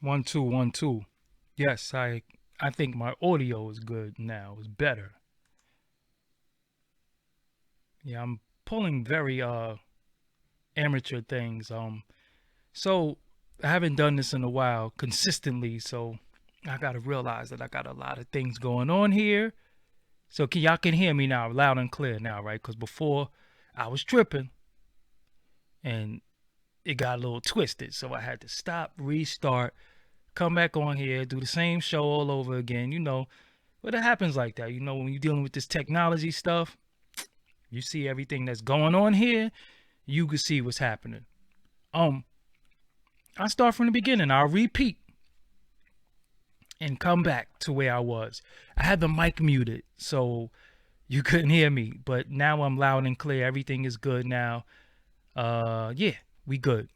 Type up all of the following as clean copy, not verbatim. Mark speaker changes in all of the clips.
Speaker 1: One, two, one, two. Yes, I think my audio is good now. It's better. Yeah, I'm pulling very amateur things. So I haven't done this in a while consistently, so I gotta realize that I got a lot of things going on here. So y'all can hear me now loud and clear now, right? Because before I was tripping and it got a little twisted. So I had to stop, restart, come back on here, do the same show all over again, But it happens like that, when you're dealing with this technology stuff, you see everything that's going on here, you can see what's happening. Um, I start from the beginning. I'll repeat and come back to where I was. I had the mic muted, so you couldn't hear me, but now I'm loud and clear. Everything is good now. Yeah, we good.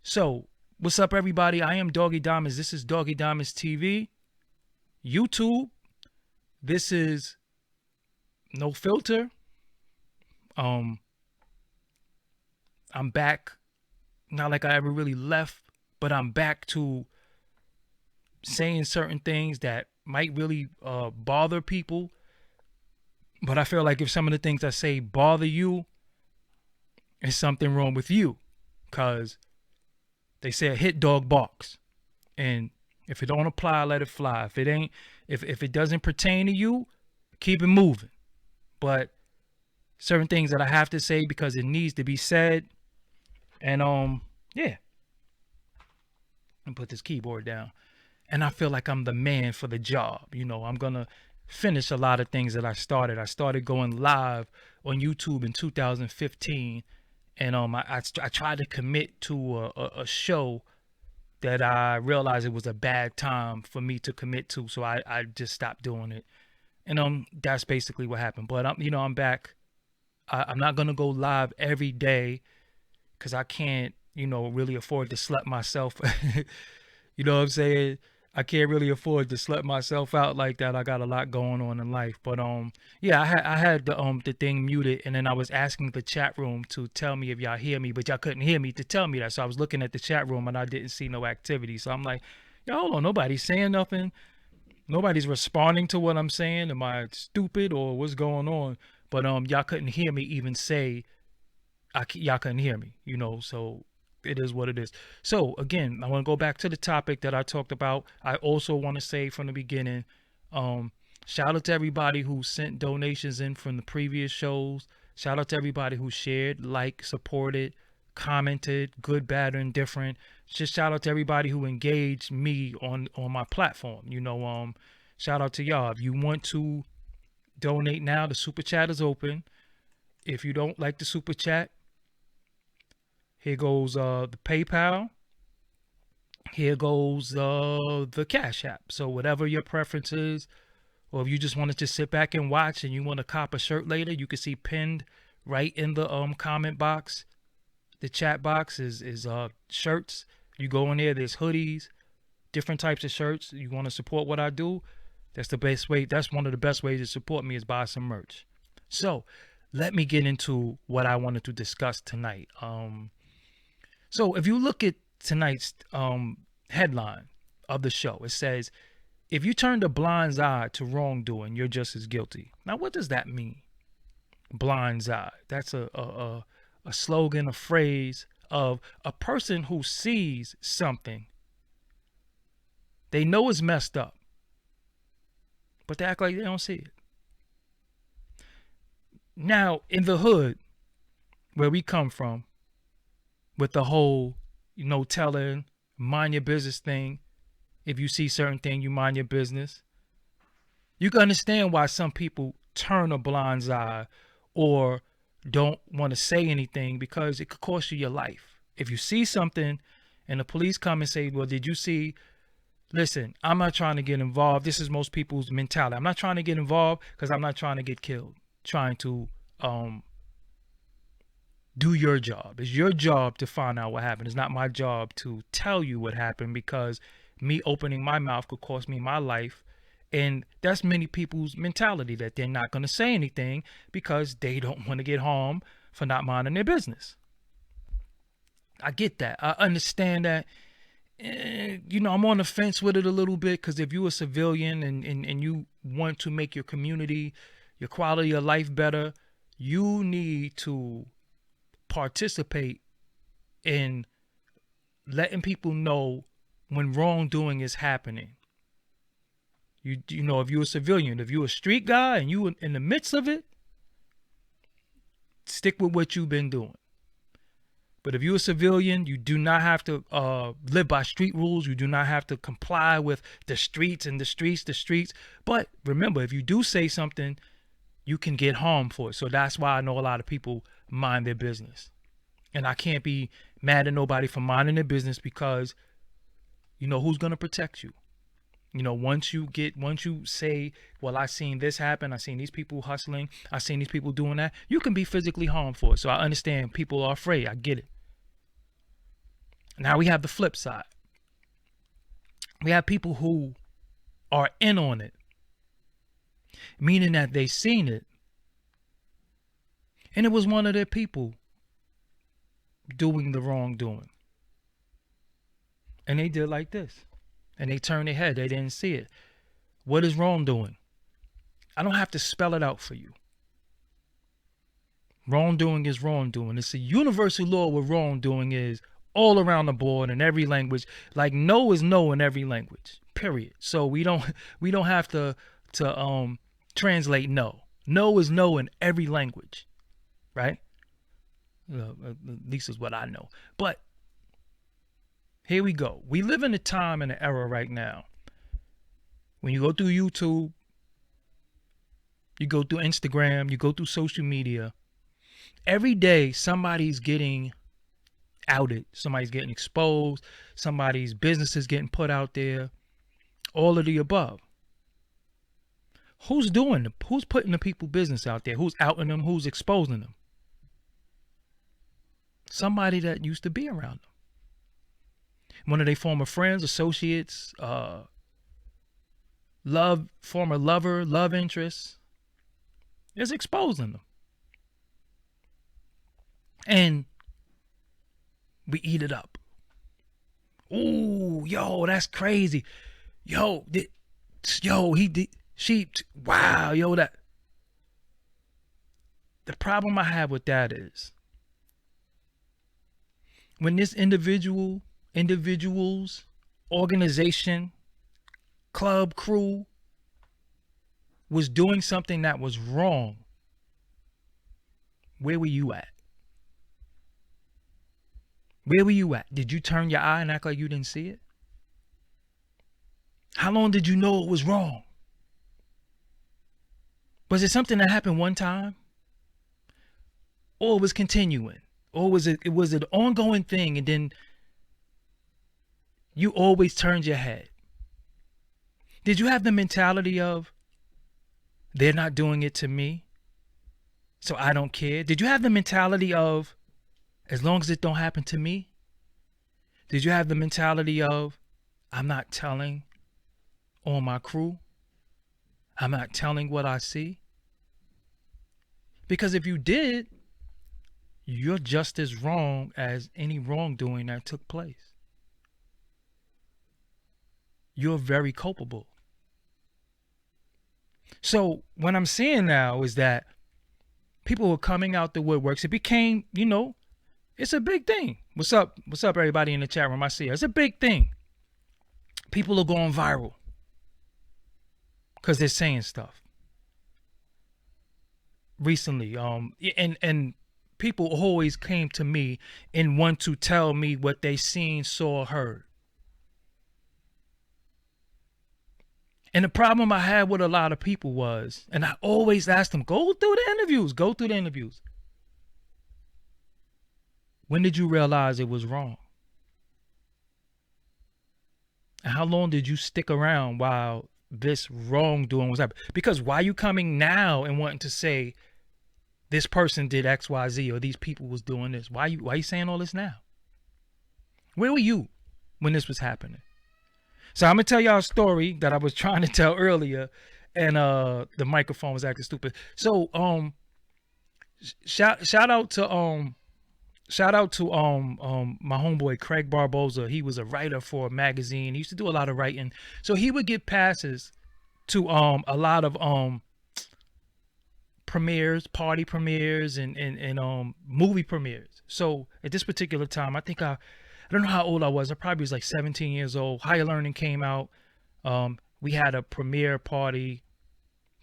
Speaker 1: So, what's up, everybody? I am Doggie Diamonds. This is Doggie Diamonds TV. YouTube. This is No Filter. Um, I'm back. Not like I ever really left, but I'm back to saying certain things that might really bother people. But I feel like if some of the things I say bother you, there's something wrong with you. Because they say a hit dog barks. And if it don't apply, let it fly. If it doesn't pertain to you, keep it moving. But certain things that I have to say because it needs to be said. And yeah. And put this keyboard down. And I feel like I'm the man for the job. I'm gonna finish a lot of things that I started. I started going live on YouTube in 2015, and I tried to commit to a show that I realized it was a bad time for me to commit to, so I just stopped doing it. And that's basically what happened. But I'm back. I'm not gonna go live every day because I can't really afford to slut myself. You know what I'm saying? I can't really afford to slut myself out like that. I got a lot going on in life. But yeah, I had the thing muted, and then I was asking the chat room to tell me if y'all hear me, but y'all couldn't hear me to tell me that. So I was looking at the chat room and I didn't see no activity. So I'm like, yo, hold on, nobody's saying nothing. Nobody's responding to what I'm saying. Am I stupid or what's going on? But y'all couldn't hear me even say y'all couldn't hear me, so it is what it is. So again, I want to go back to the topic that I talked about. I also want to say from the beginning, um, shout out to everybody who sent donations in from the previous shows. Shout out to everybody who shared, supported, commented, good, bad, or indifferent. Just shout out to everybody who engaged me on my platform. Shout out to y'all. If you want to donate now, the super chat is open. If you don't like the super chat, here goes the PayPal. Here goes the Cash App. So whatever your preference is, or if you just want to just sit back and watch and you want to cop a shirt later, you can see pinned right in the comment box. The chat box is shirts. You go in there, there's hoodies, different types of shirts. You want to support what I do? That's the best way. That's one of the best ways to support me is buy some merch. So let me get into what I wanted to discuss tonight. So if you look at tonight's headline of the show, it says, if you turned a blind eye to wrongdoing, you're just as guilty. Now, what does that mean? Blind eye. That's a slogan, a phrase of a person who sees something. They know it's messed up, but they act like they don't see it. Now, in the hood, where we come from, with the whole, telling, mind your business thing. If you see certain thing, you mind your business. You can understand why some people turn a blind eye or don't want to say anything because it could cost you your life. If you see something and the police come and say, well, did you see? Listen, I'm not trying to get involved. This is most people's mentality. I'm not trying to get involved because I'm not trying to get killed. Trying to do your job. It's your job to find out what happened. It's not my job to tell you what happened because me opening my mouth could cost me my life. And that's many people's mentality that they're not going to say anything because they don't want to get harmed for not minding their business. I get that. I understand that. I'm on the fence with it a little bit, because if you're a civilian and you want to make your community, your quality of life better, you need to participate in letting people know when wrongdoing is happening. If you're a civilian, if you're a street guy and you in the midst of it, stick with what you've been doing. But if you're a civilian, you do not have to live by street rules. You do not have to comply with the streets and the streets. But remember, if you do say something, you can get harmed for it. So that's why I know a lot of people mind their business. And I can't be mad at nobody for minding their business, because who's going to protect you? Once you say, well, I seen this happen, I seen these people hustling, I seen these people doing that, you can be physically harmed for it. So I understand people are afraid. I get it. Now we have the flip side. We have people who are in on it, meaning that they seen it, and it was one of their people doing the wrongdoing. And they did like this. And they turned their head. They didn't see it. What is wrongdoing? I don't have to spell it out for you. Wrongdoing is wrongdoing. It's a universal law what wrongdoing is, all around the board in every language. Like no is no in every language. Period. So we don't have to translate no. No is no in every language. Right? At least is what I know. But here we go. We live in a time and an era right now. When you go through YouTube, you go through Instagram, you go through social media, every day somebody's getting outed. Somebody's getting exposed. Somebody's business is getting put out there. All of the above. Who's doing it? Who's putting the people business out there? Who's outing them? Who's exposing them? Somebody that used to be around them. One of their former friends, associates, former lover, love interest, is exposing them. And we eat it up. Ooh, yo, that's crazy. Wow, that. The problem I have with that is when this individuals, organization, club, crew was doing something that was wrong, where were you at? Where were you at? Did you turn your eye and act like you didn't see it? How long did you know it was wrong? Was it something that happened one time? Or it was continuing? Or was it an ongoing thing, and then you always turned your head? Did you have the mentality of, they're not doing it to me, so I don't care? Did you have the mentality of, as long as it don't happen to me? Did you have the mentality of, I'm not telling on my crew? I'm not telling what I see? Because if you did, you're just as wrong as any wrongdoing that took place. You're very culpable. So what I'm seeing now is that people were coming out the woodworks. It became, it's a big thing. What's up? What's up, everybody in the chat room? I see it. It's a big thing. People are going viral because they're saying stuff. Recently, and people always came to me and want to tell me what they seen, saw, heard. And the problem I had with a lot of people was, and I always asked them, go through the interviews. When did you realize it was wrong? And how long did you stick around while this wrongdoing was happening? Because why are you coming now and wanting to say this person did X, Y, Z, or these people was doing this? Why you saying all this now? Where were you when this was happening? So I'm gonna tell y'all a story that I was trying to tell earlier, and the microphone was acting stupid. So shout out to shout out to my homeboy Craig Barboza. He was a writer for a magazine. He used to do a lot of writing. So he would get passes to a lot of premieres, party premieres, and movie premieres. So at this particular time, I don't know how old I was. I probably was like 17 years old. Higher Learning came out. We had a premiere party.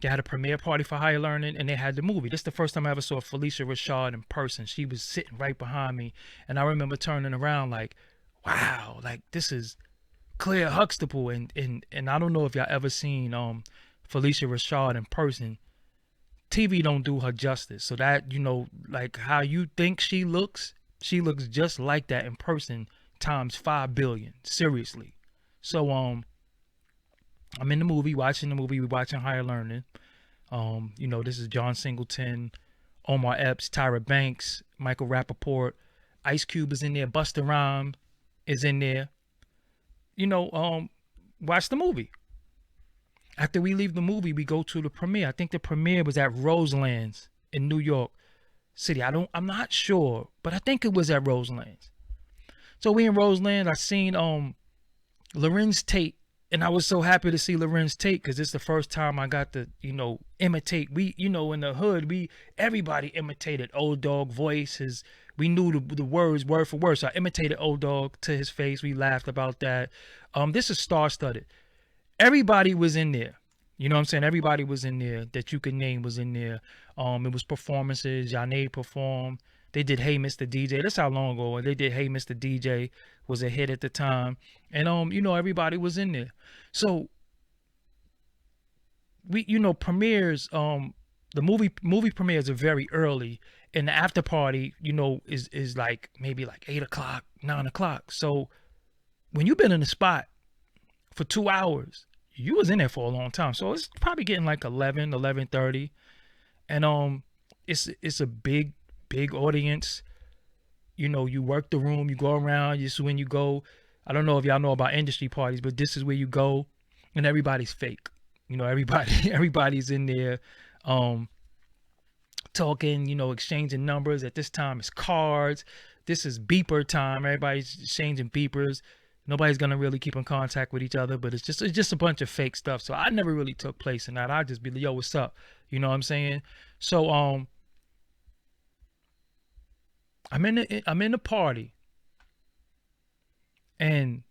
Speaker 1: They had a premiere party for Higher Learning, and they had the movie. This is the first time I ever saw Felicia Rashad in person. She was sitting right behind me, and I remember turning around like, wow, like this is Claire Huxtable. And I don't know if y'all ever seen Felicia Rashad in person. TV don't do her justice. So that, like how you think she looks just like that in person times 5 billion. Seriously. So I'm in the movie, watching the movie, we're watching Higher Learning. This is John Singleton, Omar Epps, Tyra Banks, Michael Rappaport, Ice Cube is in there, Busta Rhymes is in there. Watch the movie. After we leave the movie, we go to the premiere. I think the premiere was at Roselands in New York City. I'm not sure, but I think it was at Roselands. So we in Roseland, I seen Lorenz Tate, and I was so happy to see Lorenz Tate because it's the first time I got to, imitate. We, in the hood, everybody imitated Old Dog voice. We knew the words word for word. So I imitated Old Dog to his face. We laughed about that. This is star-studded. Everybody was in there. You know what I'm saying? Everybody was in there that you could name was in there. It was performances. Yane performed. They did Hey Mr. DJ. That's how long ago. They did Hey Mr. DJ was a hit at the time. And everybody was in there. So we, premieres, the movie premieres are very early. And the after party, is like maybe like 8 o'clock, 9 o'clock. So when you've been in the spot for 2 hours, you was in there for a long time. So it's probably getting like 11, 11:30. And it's a big audience. You work the room, you go around. This is when you go. I don't know if y'all know about industry parties, but this is where you go, and everybody's fake. Everybody's in there talking, exchanging numbers. At this time, it's cards. This is beeper time. Everybody's exchanging beepers. Nobody's gonna really keep in contact with each other, but it's just a bunch of fake stuff. So I never really took place in that. I just be like, yo, what's up? You know what I'm saying? So I'm in the party, and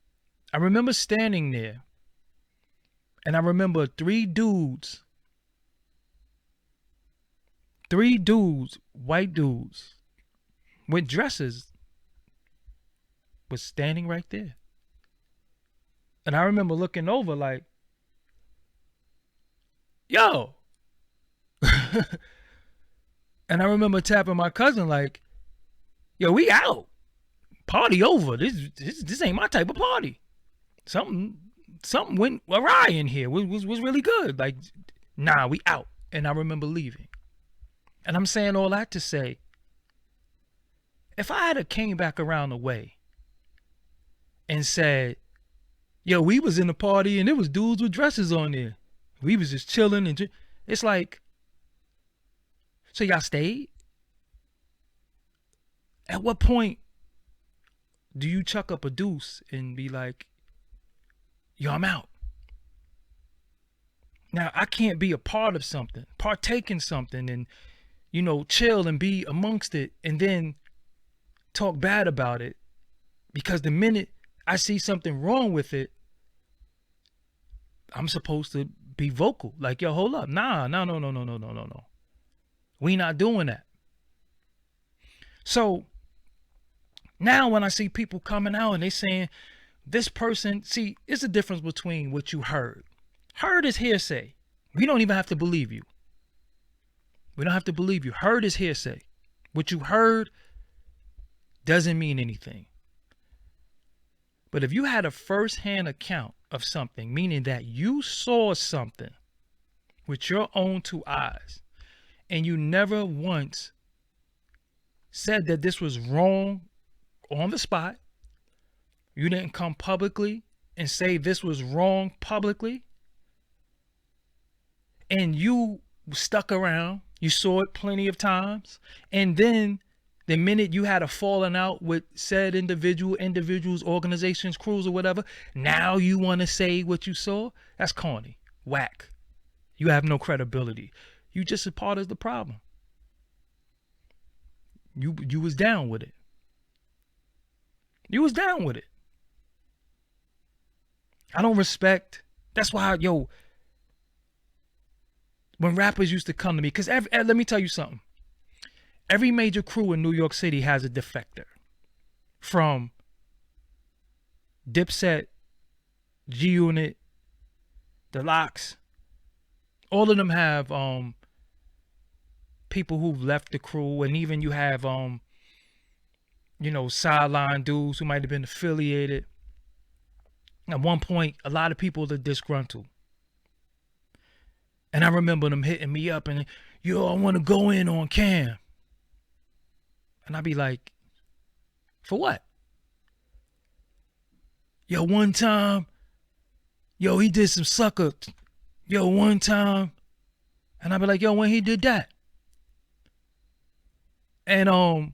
Speaker 1: I remember standing there, and I remember three dudes, white dudes, with dresses, was standing right there. And I remember looking over like, yo. And I remember tapping my cousin like, yo, we out. Party over. This ain't my type of party. Something went awry in here. Was really good. Like, nah, we out. And I remember leaving. And I'm saying all that to say, if I had came back around the way and said, yo, we was in the party and there was dudes with dresses on there. We was just chilling and it's like, so y'all stayed? At what point do you chuck up a deuce and be like, yo, I'm out? Now, I can't be a part of something, partake in something and, chill and be amongst it and then talk bad about it, because the minute I see something wrong with it, I'm supposed to be vocal. Like, yo, hold up. Nah, no. We not doing that. So now when I see people coming out and they saying this person, see, it's a difference between what you heard. Heard is hearsay. We don't even have to believe you. We don't have to believe you. Heard is hearsay. What you heard doesn't mean anything. But if you had a first-hand account of something, meaning that you saw something with your own two eyes, and you never once said that this was wrong on the spot, you didn't come publicly and say this was wrong publicly, and you stuck around, you saw it plenty of times, and then The minute you had a falling out with said individuals, organizations, crews, or whatever, now you want to say what you saw? That's corny. Whack. You have no credibility. You just a part of the problem. You was down with it. You was down with it. I don't respect. That's why, when rappers used to come to me, because let me tell you something. Every major crew in New York City has a defector. From Dipset, G Unit, The Lox. All of them have people who've left the crew, and even you have sideline dudes who might have been affiliated. At one point, a lot of people are disgruntled. And I remember them hitting me up and, I want to go in on Cam. And I'd be like, for what? One time, he did some sucker. One time. And I'd be like, when he did that? And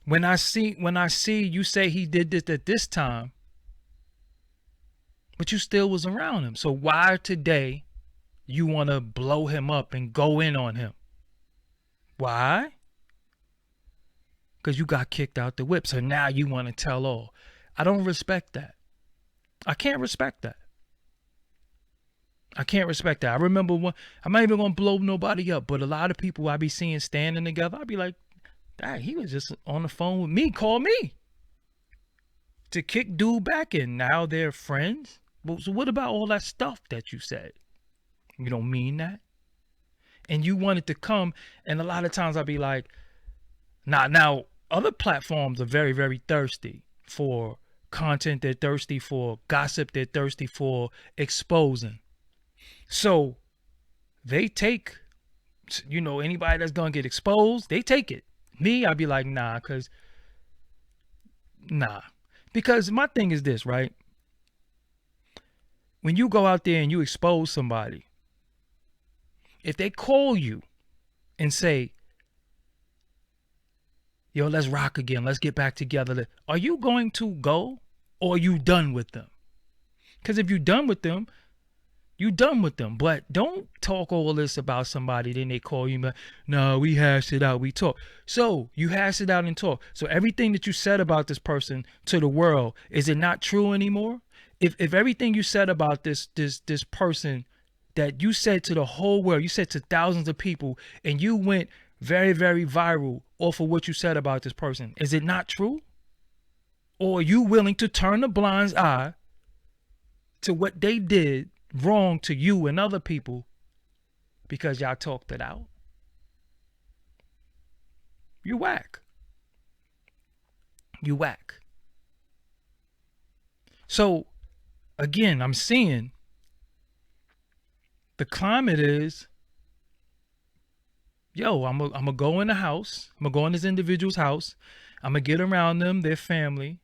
Speaker 1: when I see you say he did this at this time, but you still was around him. So why today you want to blow him up and go in on him? Why? Because you got kicked out the whip. So now you want to tell all. I don't respect that. I can't respect that. I can't respect that. I remember I'm not even going to blow nobody up, but a lot of people I be seeing standing together, I'd be like, dang, he was just on the phone with me. Call me. To kick dude back in. Now they're friends. So what about all that stuff that you said? You don't mean that? And you wanted to come, and a lot of times I'd be like, now other platforms are very, very thirsty for content. They're thirsty for gossip. They're thirsty for exposing. So they take, anybody that's going to get exposed, they take it. Me, I'd be like, nah. Because my thing is this, right? When you go out there and you expose somebody, if they call you and say, let's rock again, let's get back together, are you going to go, or are you done with them? Because if you're done with them, you done with them. But don't talk all this about somebody, then they call you, no, we hashed it out, we talk. So you hash it out and talk. So everything that you said about this person to the world, is it not true anymore? If everything you said about this person that you said to the whole world, you said to thousands of people, and you went very, very viral off of what you said about this person, is it not true? Or are you willing to turn the blind eye to what they did wrong to you and other people because y'all talked it out? You whack. You whack. So again, I'm seeing the climate is, I'm gonna go in the house. I'm gonna go in this individual's house. I'm gonna get around them, their family.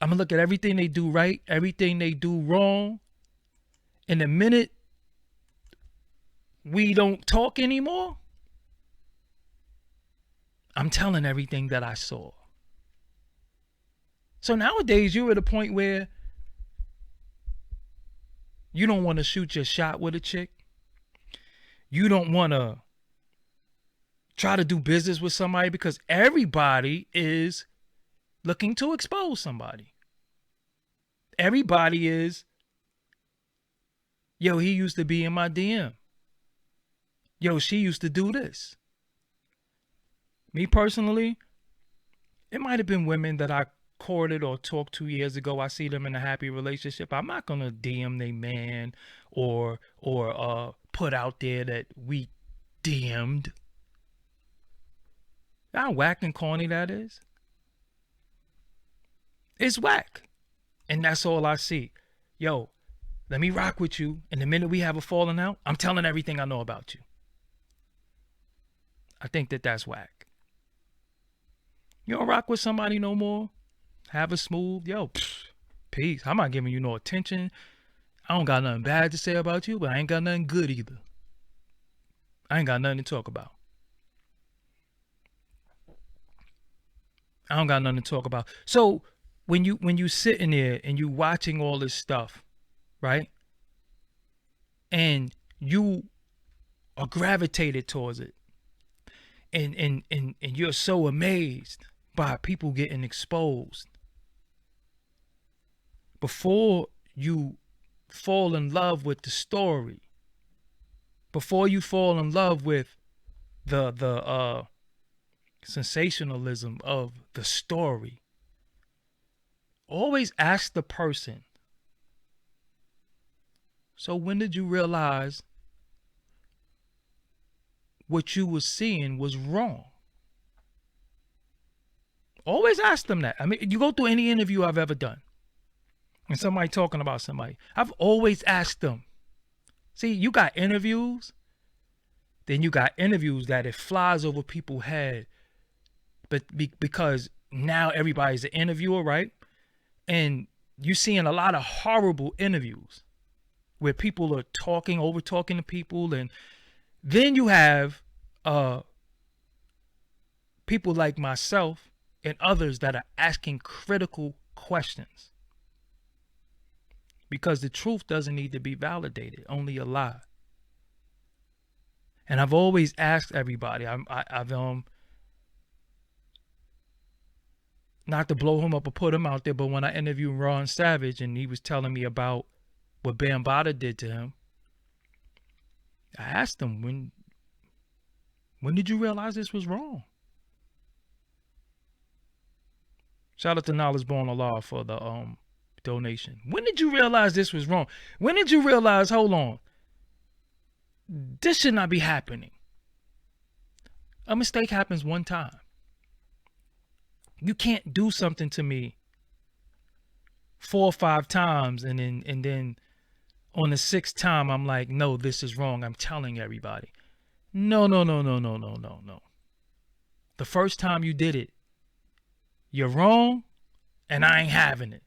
Speaker 1: I'm gonna look at everything they do right, everything they do wrong. And the minute we don't talk anymore, I'm telling everything that I saw. So nowadays, you're at a point where you don't want to shoot your shot with a chick. You don't want to try to do business with somebody because everybody is looking to expose somebody. Everybody is, he used to be in my DM. She used to do this. Me personally, it might have been women that I courted or talked to years ago. I see them in a happy relationship. I'm not gonna DM they man or put out there that we DM'd. How whack and corny that is. It's whack. And that's all I see. Let me rock with you. And the minute we have a falling out, I'm telling everything I know about you. I think that's whack. You don't rock with somebody no more. Have a smooth, peace. I'm not giving you no attention. I don't got nothing bad to say about you, but I ain't got nothing good either. I ain't got nothing to talk about. I don't got nothing to talk about. So when you sitting there and you watching all this stuff, right? And you are gravitated towards it. And you're so amazed by people getting exposed. Before you fall in love with the story, before you fall in love with the sensationalism of the story, always ask the person, so when did you realize what you were seeing was wrong? Always ask them that. I mean, you go through any interview I've ever done, and somebody talking about somebody, I've always asked them. See, you got interviews, then you got interviews that it flies over people's head, but because now everybody's an interviewer, right? And you're seeing a lot of horrible interviews where people are talking, over talking to people, and then you have people like myself and others that are asking critical questions. Because the truth doesn't need to be validated, only a lie. And I've always asked everybody, I've not to blow him up or put him out there, but when I interviewed Ron Savage and he was telling me about what Bambaataa did to him, I asked him, when did you realize this was wrong? Shout out to Knowledge Born Allah for the donation. When did you realize this was wrong? When did you realize, hold on, this should not be happening? A mistake happens one time. You can't do something to me 4 or 5 times and then on the 6th time I'm like, no, this is wrong. I'm telling everybody. No. The first time you did it, you're wrong, and I ain't having it.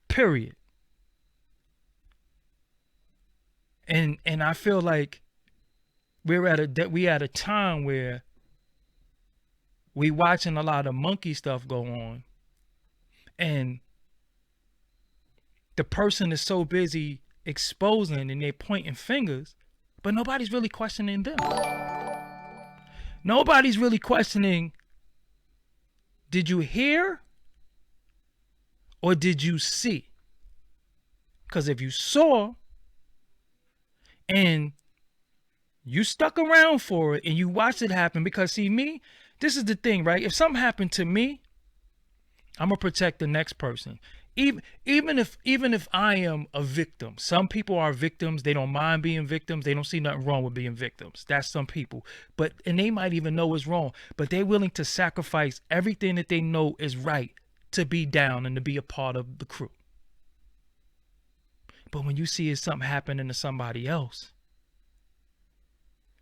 Speaker 1: Period. And I feel like we at a time where we watching a lot of monkey stuff go on, and the person is so busy exposing and they're pointing fingers, but nobody's really questioning them. Nobody's really questioning, did you hear or did you see? Because if you saw and you stuck around for it and you watched it happen, because see, me, this is the thing, right? If something happened to me, I'm gonna protect the next person. Even if I am a victim. Some people are victims. They don't mind being victims. They don't see nothing wrong with being victims. That's some people. And they might even know it's wrong, but they're willing to sacrifice everything that they know is right to be down and to be a part of the crew. But when you see something happening to somebody else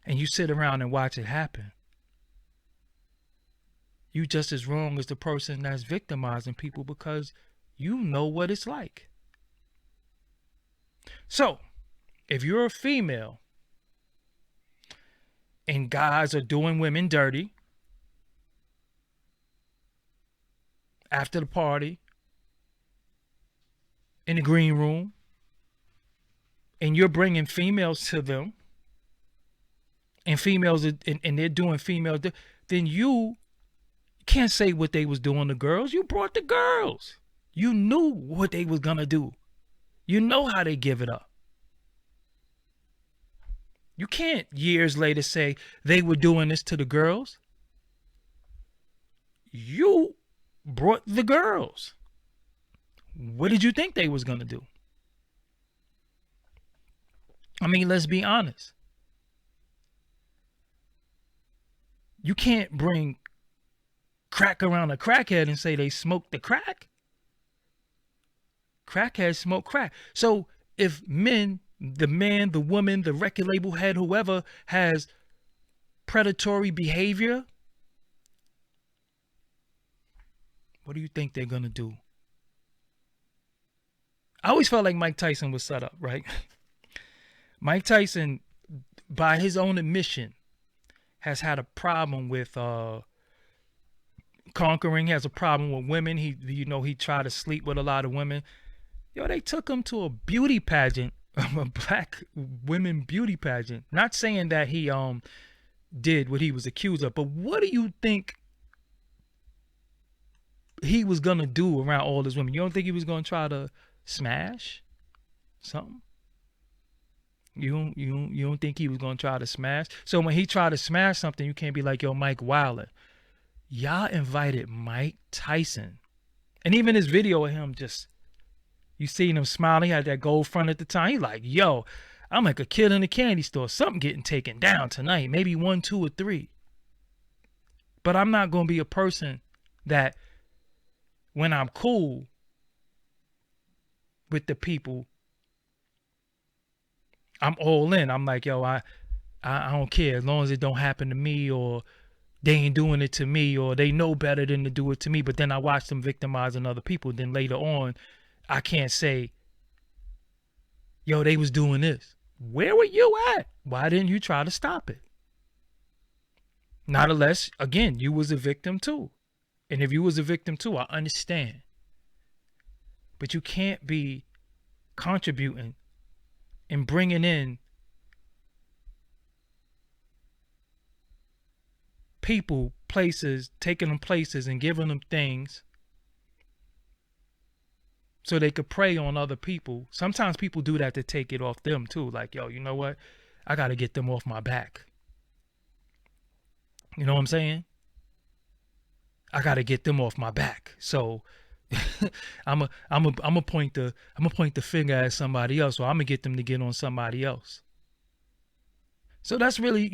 Speaker 1: and you sit around and watch it happen, you just as wrong as the person that's victimizing people, because you know what it's like. So, if you're a female and guys are doing women dirty after the party, in the green room, and you're bringing females to them, and females and they're doing females, then you can't say what they was doing to girls. You brought the girls. You knew what they was gonna do. You know how they give it up. You can't years later say they were doing this to the girls. You brought the girls. What did you think they was gonna do? I mean, let's be honest. You can't bring crack around a crackhead and say they smoked the crack. Crackheads smoke crack. So if men, the man, the woman, the record label head, whoever has predatory behavior, what do you think they're gonna do? I always felt like Mike Tyson was set up, right? Mike Tyson, by his own admission, has had a problem with conquering, has a problem with women. He tried to sleep with a lot of women. Yo, they took him to a beauty pageant, a black women beauty pageant. Not saying that he did what he was accused of, but what do you think he was gonna do around all those women? You don't think he was gonna try to smash something? You don't think he was gonna try to smash? So when he tried to smash something, you can't be like, yo, Mike Wilder. Y'all invited Mike Tyson. And even this video of him just, you seen him smiling, he had that gold front at the time. He like, yo, I'm like a kid in a candy store. Something getting taken down tonight. Maybe 1, 2, or 3. But I'm not gonna be a person that when I'm cool with the people, I'm all in. I'm like, yo, I don't care as long as it don't happen to me, or they ain't doing it to me, or they know better than to do it to me. But then I watch them victimizing other people. Then later on, I can't say, yo, they was doing this. Where were you at? Why didn't you try to stop it? Not unless, again, you was a victim too. And if you was a victim too, I understand. But you can't be contributing and bringing in people, places, taking them places and giving them things so they could prey on other people. Sometimes people do that to take it off them too. Like, yo, you know what? I got to get them off my back. You know what I'm saying? I got to get them off my back. So I'm a point the finger at somebody else, or I'm gonna get them to get on somebody else. So that's really,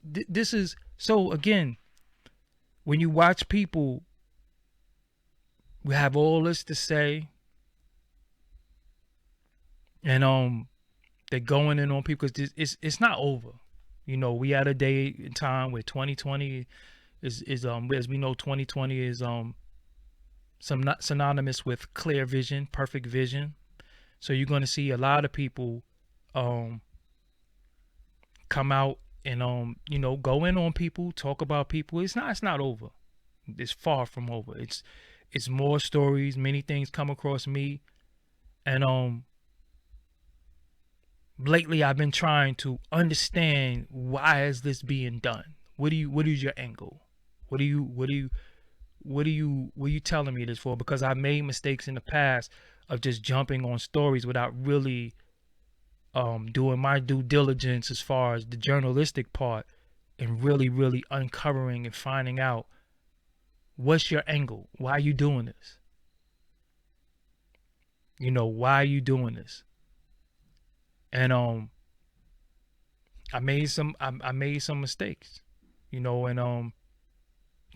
Speaker 1: this is, so again, when you watch people, we have all this to say, and they're going in on people because it's not over. We had a day in time where 2020 is as we know, 2020 is synonymous with clear vision, perfect vision. So you're going to see a lot of people come out and go in on people, talk about people. It's not over. It's far from over. It's more stories. Many things come across me, and lately I've been trying to understand, why is this being done? What is your angle? What are you telling me this for? Because I made mistakes in the past of just jumping on stories without really doing my due diligence as far as the journalistic part, and really uncovering and finding out, what's your angle? Why are you doing this? Why are you doing this? And I made some mistakes, and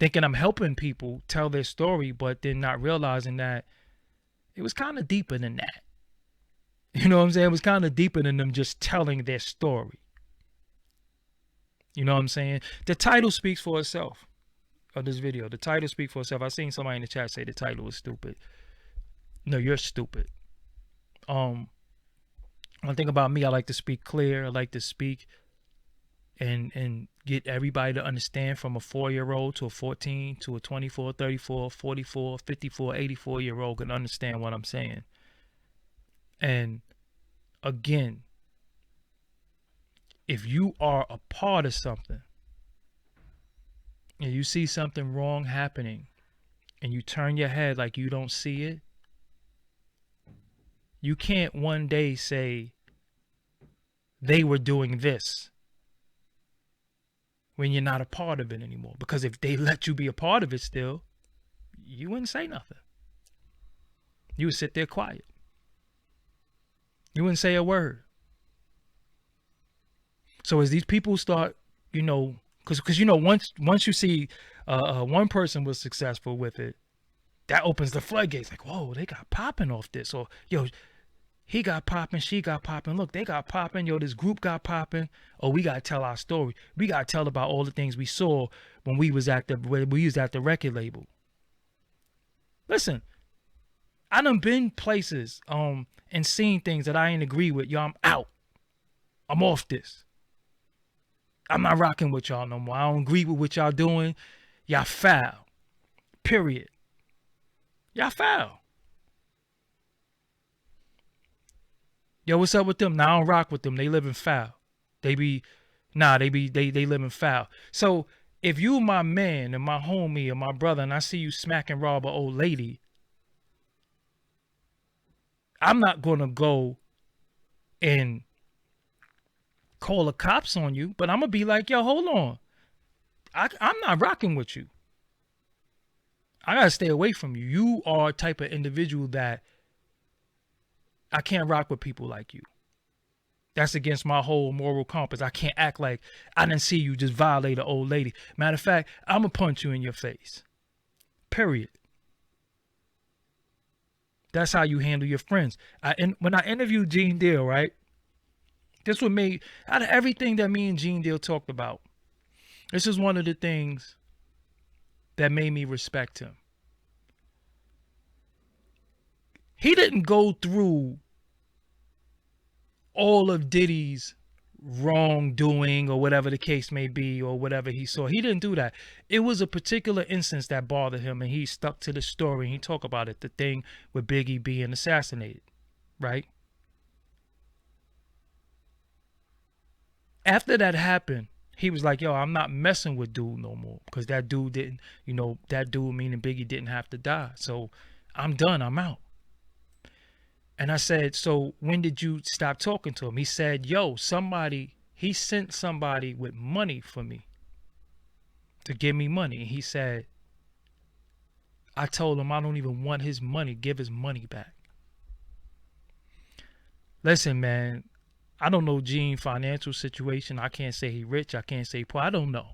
Speaker 1: thinking I'm helping people tell their story, but then not realizing that it was kind of deeper than that. You know what I'm saying? It was kind of deeper than them just telling their story. You know what I'm saying? The title speaks for itself of this video. The title speaks for itself. I seen somebody in the chat say the title was stupid. No, you're stupid. One thing about me, I like to speak clear. I like to speak and get everybody to understand, from a 4-year-old to a 14 to a 24, 34, 44, 54, 84-year-old can understand what I'm saying. And again, if you are a part of something and you see something wrong happening and you turn your head like you don't see it, you can't one day say they were doing this when you're not a part of it anymore. Because if they let you be a part of it still, you wouldn't say nothing. You would sit there quiet. You wouldn't say a word. So as these people start, because once you see one person was successful with it, that opens the floodgates. Like, whoa, they got popping off this. Or, yo, he got popping, she got popping. Look, they got popping. Yo, this group got popping. Oh, we got to tell our story. We got to tell about all the things we saw when we was at the record label. Listen, I done been places and seen things that I ain't agree with. Yo, I'm out. I'm off this. I'm not rocking with y'all no more. I don't agree with what y'all doing. Y'all foul. Period. Y'all foul. Yo, what's up with them? Nah, I don't rock with them. They live in foul. They live in foul. So if you my man and my homie or my brother and I see you smacking rob an old lady, I'm not gonna go and call the cops on you, but I'm gonna be like, yo, hold on. I'm not rocking with you. I gotta stay away from you. You are a type of individual that I can't rock with people like you. That's against my whole moral compass. I can't act like I didn't see you just violate an old lady. Matter of fact, I'm gonna punch you in your face. Period. That's how you handle your friends. When I interviewed Gene Deal, right? This what made, out of everything that me and Gene Deal talked about, this is one of the things that made me respect him. He didn't go through all of Diddy's wrongdoing or whatever the case may be or whatever he saw. He didn't do that. It was a particular instance that bothered him and he stuck to the story and he talked about it, the thing with Biggie being assassinated, right? After that happened, he was like, yo, I'm not messing with dude no more because that dude didn't, that dude meaning Biggie didn't have to die. So I'm done. I'm out. And I said, so when did you stop talking to him? He said, yo, he sent somebody with money for me to give me money. And he said, I told him I don't even want his money. Give his money back. Listen, man, I don't know Gene's financial situation. I can't say he rich. I can't say poor. I don't know.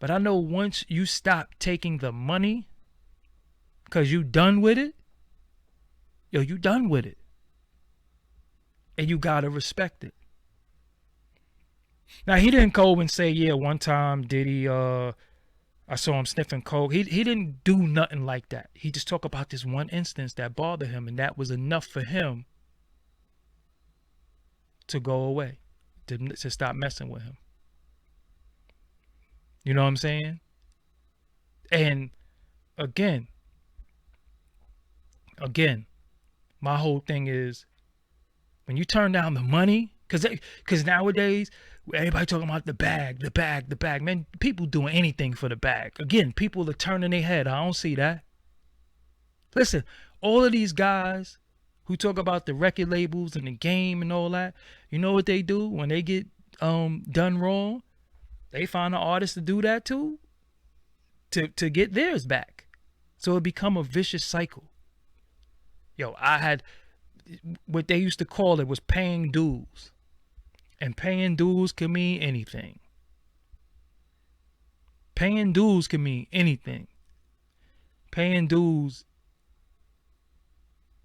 Speaker 1: But I know once you stop taking the money because you done with it, yo, you done with it. And you gotta respect it. Now, he didn't go and say, yeah, one time Diddy, I saw him sniffing coke. He didn't do nothing like that. He just talked about this one instance that bothered him, and that was enough for him to go away, to stop messing with him. You know what I'm saying? And again, my whole thing is when you turn down the money, because nowadays everybody talking about the bag. Man, people doing anything for the bag. Again, people are turning their head. I don't see that. Listen, all of these guys who talk about the record labels and the game and all that, you know what they do when they get done wrong? They find an artist to do that too, to get theirs back. So it become a vicious cycle. Yo, I had what they used to call it was paying dues. And paying dues can mean anything. Paying dues can mean anything. Paying dues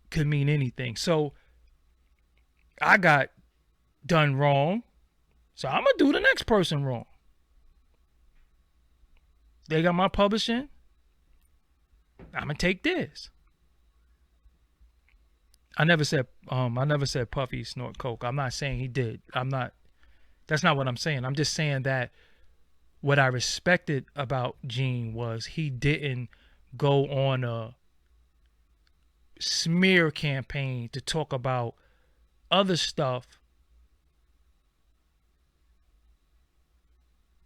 Speaker 1: could mean anything. So I got done wrong. So I'm going to do the next person wrong. They got my publishing. I'm going to take this. I never said Puffy snort coke. I'm not saying he did. That's not what I'm saying. I'm just saying that what I respected about Gene was he didn't go on a smear campaign to talk about other stuff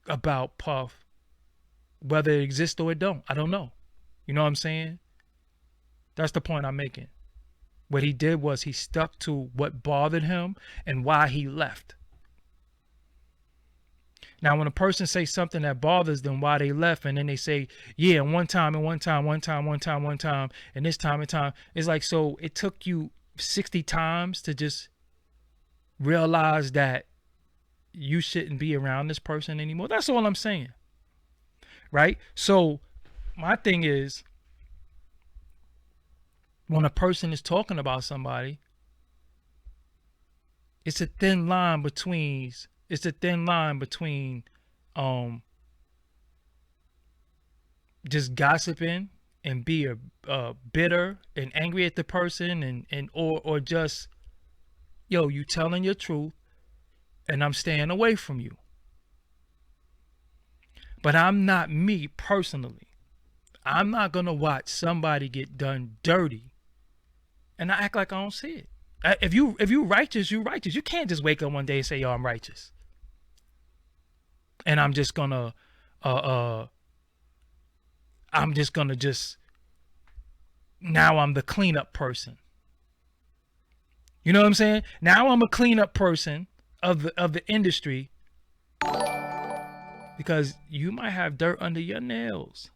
Speaker 1: about Puff, whether it exists or it don't. I don't know. You know what I'm saying? That's the point I'm making. What he did was he stuck to what bothered him and why he left. Now, when a person says something that bothers them why they left, and then they say, yeah, and this time, and time, it's like, so it took you 60 times to just realize that you shouldn't be around this person anymore. That's all I'm saying. Right? So my thing is, when a person is talking about somebody, it's a thin line between just gossiping and be bitter and angry at the person, or just, yo, you telling your truth and I'm staying away from you. But I'm not, me personally, I'm not gonna watch somebody get done dirty and I act like I don't see it. If you righteous, you righteous. You can't just wake up one day and say, yo, I'm righteous, and I'm just gonna just now I'm the cleanup person. You know what I'm saying? Now I'm a cleanup person of the industry, because you might have dirt under your nails.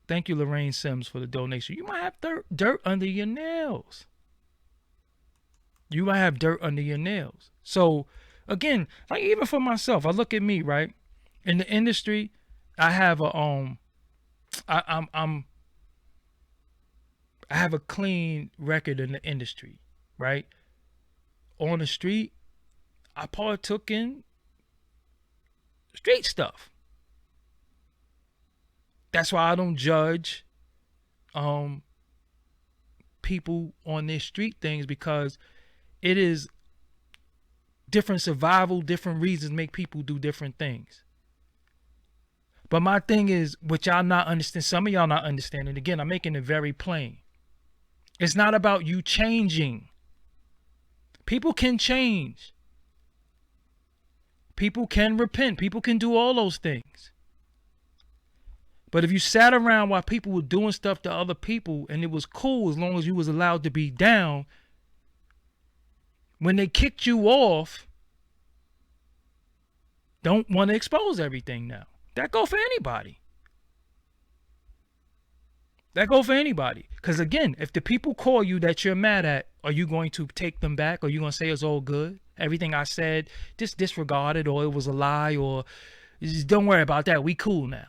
Speaker 1: Thank you, Lorraine Sims, for the donation. You might have dirt under your nails. You might have dirt under your nails. So again, like even for myself, I look at me, right? In the industry, I have a I have a clean record in the industry, right? On the street, I partook in street stuff. That's why I don't judge people on their street things, because it is different survival, different reasons make people do different things. But my thing is, what y'all not understand, some of y'all not understanding, again, I'm making it very plain. It's not about you changing. People can change. People can repent. People can do all those things. But if you sat around while people were doing stuff to other people and it was cool as long as you was allowed to be down, when they kicked you off, don't want to expose everything now. That go for anybody. That go for anybody. Because again, if the people call you that you're mad at, are you going to take them back? Or are you going to say it's all good? Everything I said, just disregard it, or it was a lie, or just don't worry about that. We cool now.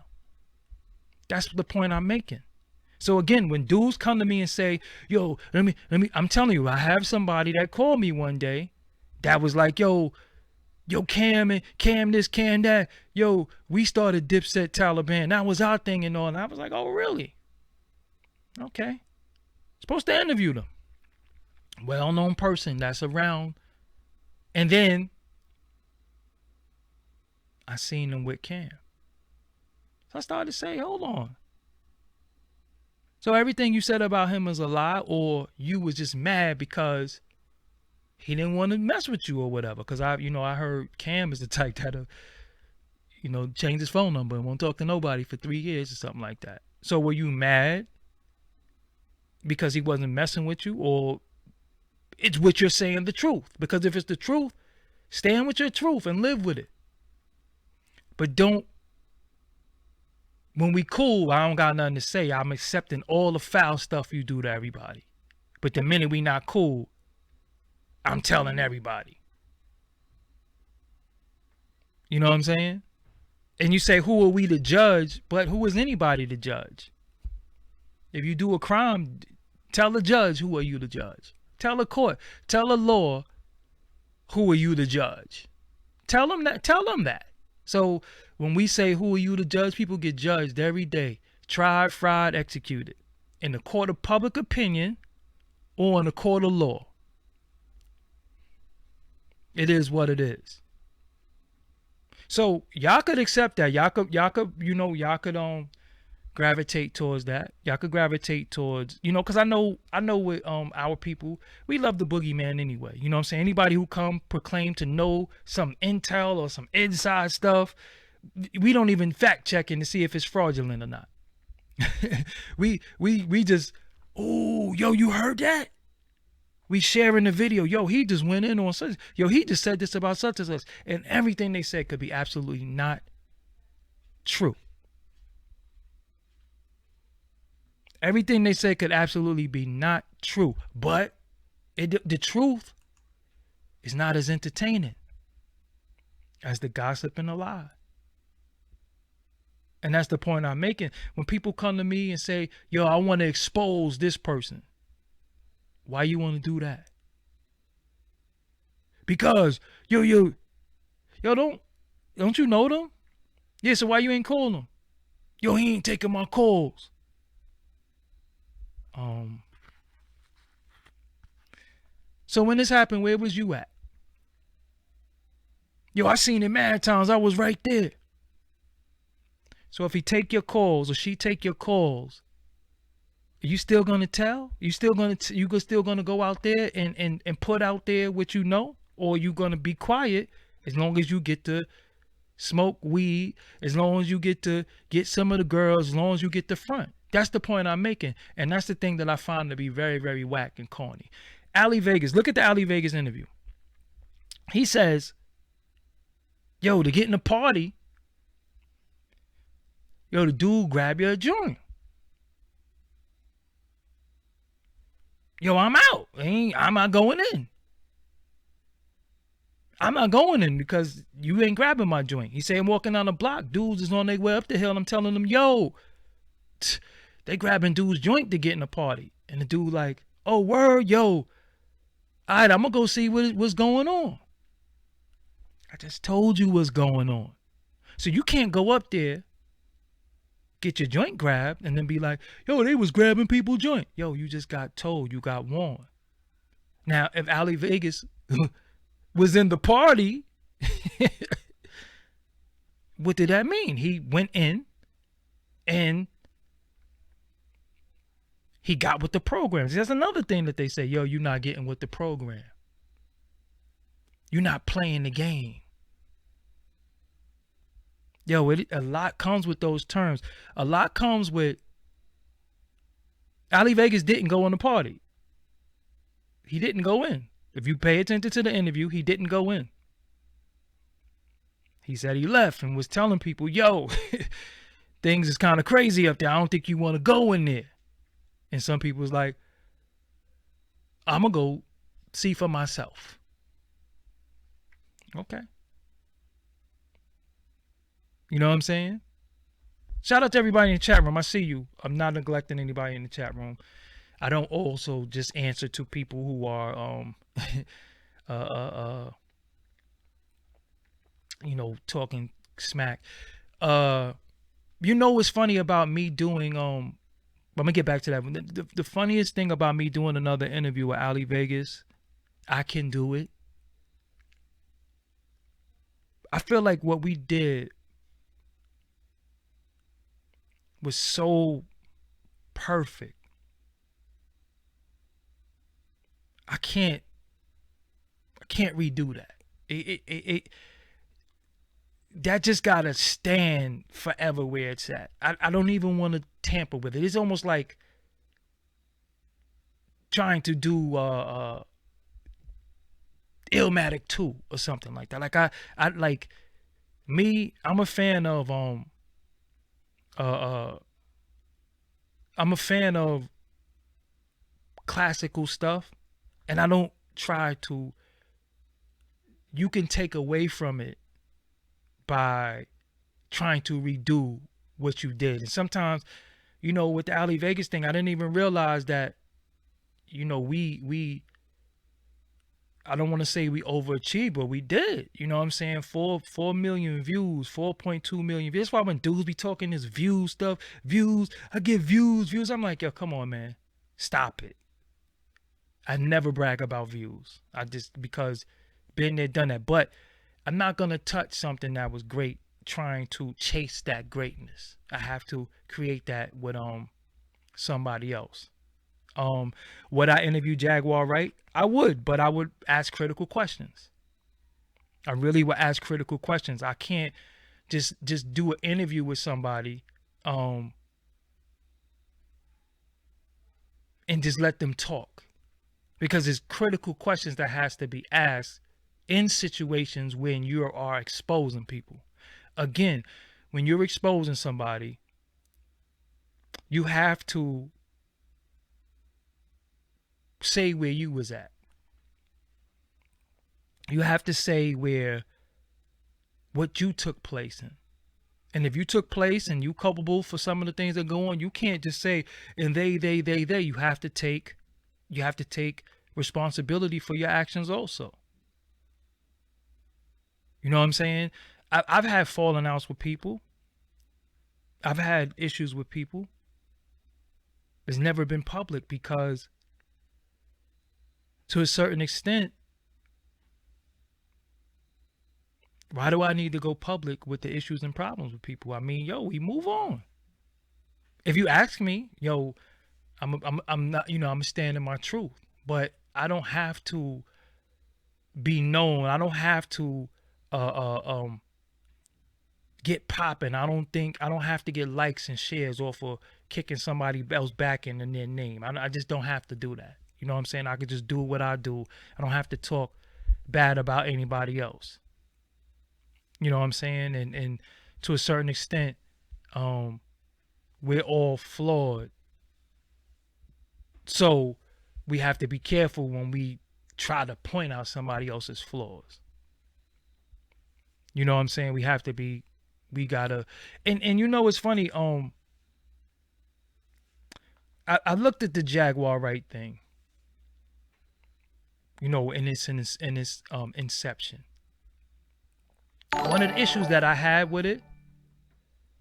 Speaker 1: That's the point I'm making. So again, when dudes come to me and say, yo, let me, I'm telling you, I have somebody that called me one day that was like, yo, Cam this, Cam that. Yo, we started Dipset Taliban. That was our thing and all. And I was like, oh, really? Okay. Supposed to interview them. Well-known person that's around. And then I seen them with Cam. So I started to say, hold on. So everything you said about him is a lie, or you was just mad because he didn't want to mess with you or whatever. Because I heard Cam is the type that'll, change his phone number and won't talk to nobody for 3 years or something like that. So were you mad because he wasn't messing with you, or it's what you're saying the truth? Because if it's the truth, stand with your truth and live with it. But don't, when we cool, I don't got nothing to say. I'm accepting all the foul stuff you do to everybody. But the minute we not cool, I'm telling everybody. You know what I'm saying? And you say, who are we to judge? But who is anybody to judge? If you do a crime, tell the judge, who are you to judge? Tell the court, tell the law, who are you to judge? Tell them that. Tell them that. So when we say, who are you to judge, people get judged every day. Tried, fried, executed. In the court of public opinion or in the court of law. It is what it is. So y'all could accept that. Y'all could gravitate towards that. Y'all could gravitate towards, because I know with our people, we love the boogeyman anyway. You know what I'm saying? Anybody who proclaim to know some intel or some inside stuff, we don't even fact checking to see if it's fraudulent or not. we just, oh, yo, you heard that? We sharing the video. Yo, he just went in on such. Yo, he just said this about such and such. And everything they said could be absolutely not true. Everything they say could absolutely be not true. But the truth is not as entertaining as the gossip and the lie. And that's the point I'm making. When people come to me and say, yo, I want to expose this person. Why you want to do that? Because, yo, don't you know them? Yeah, so why you ain't calling them? Yo, he ain't taking my calls. So when this happened, where was you at? Yo, I seen it mad times. I was right there. So if he take your calls or she take your calls, are you still gonna tell? You still gonna go out there and put out there what you know, or you gonna be quiet as long as you get to smoke weed, as long as you get to get some of the girls, as long as you get the front. That's the point I'm making, and that's the thing that I find to be very, very whack and corny. Ali Vegas, look at the Ali Vegas interview. He says, yo, to get in the party, yo, the dude grab you a joint. Yo, I'm out. I'm not going in. I'm not going in because you ain't grabbing my joint. He say I'm walking down the block. Dudes is on their way up the hill. And I'm telling them, yo, they grabbing dude's joint to get in the party. And the dude like, oh, word, yo. All right, I'm going to go see what's going on. I just told you what's going on. So you can't go up there, get your joint grabbed, and then be like, yo, they was grabbing people's joint. Yo, you just got told, you got warned. Now, if Ali Vegas was in the party, what did that mean? He went in and he got with the program. That's another thing that they say, yo, you're not getting with the program. You're not playing the game. Yo, a lot comes with those terms. A lot comes with, Ali Vegas didn't go on the party. He didn't go in. If you pay attention to the interview, he didn't go in. He said he left and was telling people, yo, things is kind of crazy up there. I don't think you want to go in there. And some people was like, I'm going to go see for myself. Okay. You know what I'm saying? Shout out to everybody in the chat room. I see you. I'm not neglecting anybody in the chat room. I don't also just answer to people who are, you know, talking smack. You know what's funny about me doing, I'm going to get back to that. The funniest thing about me doing another interview with Ali Vegas, I can do it. I feel like what we did was so perfect. I can't redo that. That just gotta stand forever where it's at. I don't even want to tamper with it. It's almost like trying to do Illmatic 2 or something like that. Like I like me, I'm a fan of classical stuff, and I don't try to, you can take away from it by trying to redo what you did. And sometimes, you know, with the Ali Vegas thing, I didn't even realize that, you know, we I don't want to say we overachieved, but we did. You know what I'm saying? 4 million views, 4.2 million views. That's why when dudes be talking this view stuff, views, I get views. I'm like, yo, come on, man. Stop it. I never brag about views. I just, because been there, done that. But I'm not going to touch something that was great trying to chase that greatness. I have to create that with somebody else. Would I interview Jaguar Wright? I would, but I would ask critical questions. I really would ask critical questions. I can't just do an interview with somebody and just let them talk, because it's critical questions that has to be asked in situations when you are exposing people. Again, when you're exposing somebody, you have to say where you was at. You have to say what you took place in. And if you took place and you culpable for some of the things that go on, you can't just say, and they. You have to take responsibility for your actions also. You know what I'm saying? I've had falling outs with people. I've had issues with people. It's never been public because, to a certain extent, why do I need to go public with the issues and problems with people? I mean, yo, we move on. If you ask me, yo, I'm not, I'm standing my truth, but I don't have to be known. I don't have to get popping. I don't have to get likes and shares off of kicking somebody else back in their name. I just don't have to do that. You know what I'm saying? I could just do what I do. I don't have to talk bad about anybody else. You know what I'm saying? And to a certain extent, we're all flawed. So we have to be careful when we try to point out somebody else's flaws. You know what I'm saying? We gotta, and it's funny. I looked at the Jaguar right thing, in its inception. One of the issues that I had with it,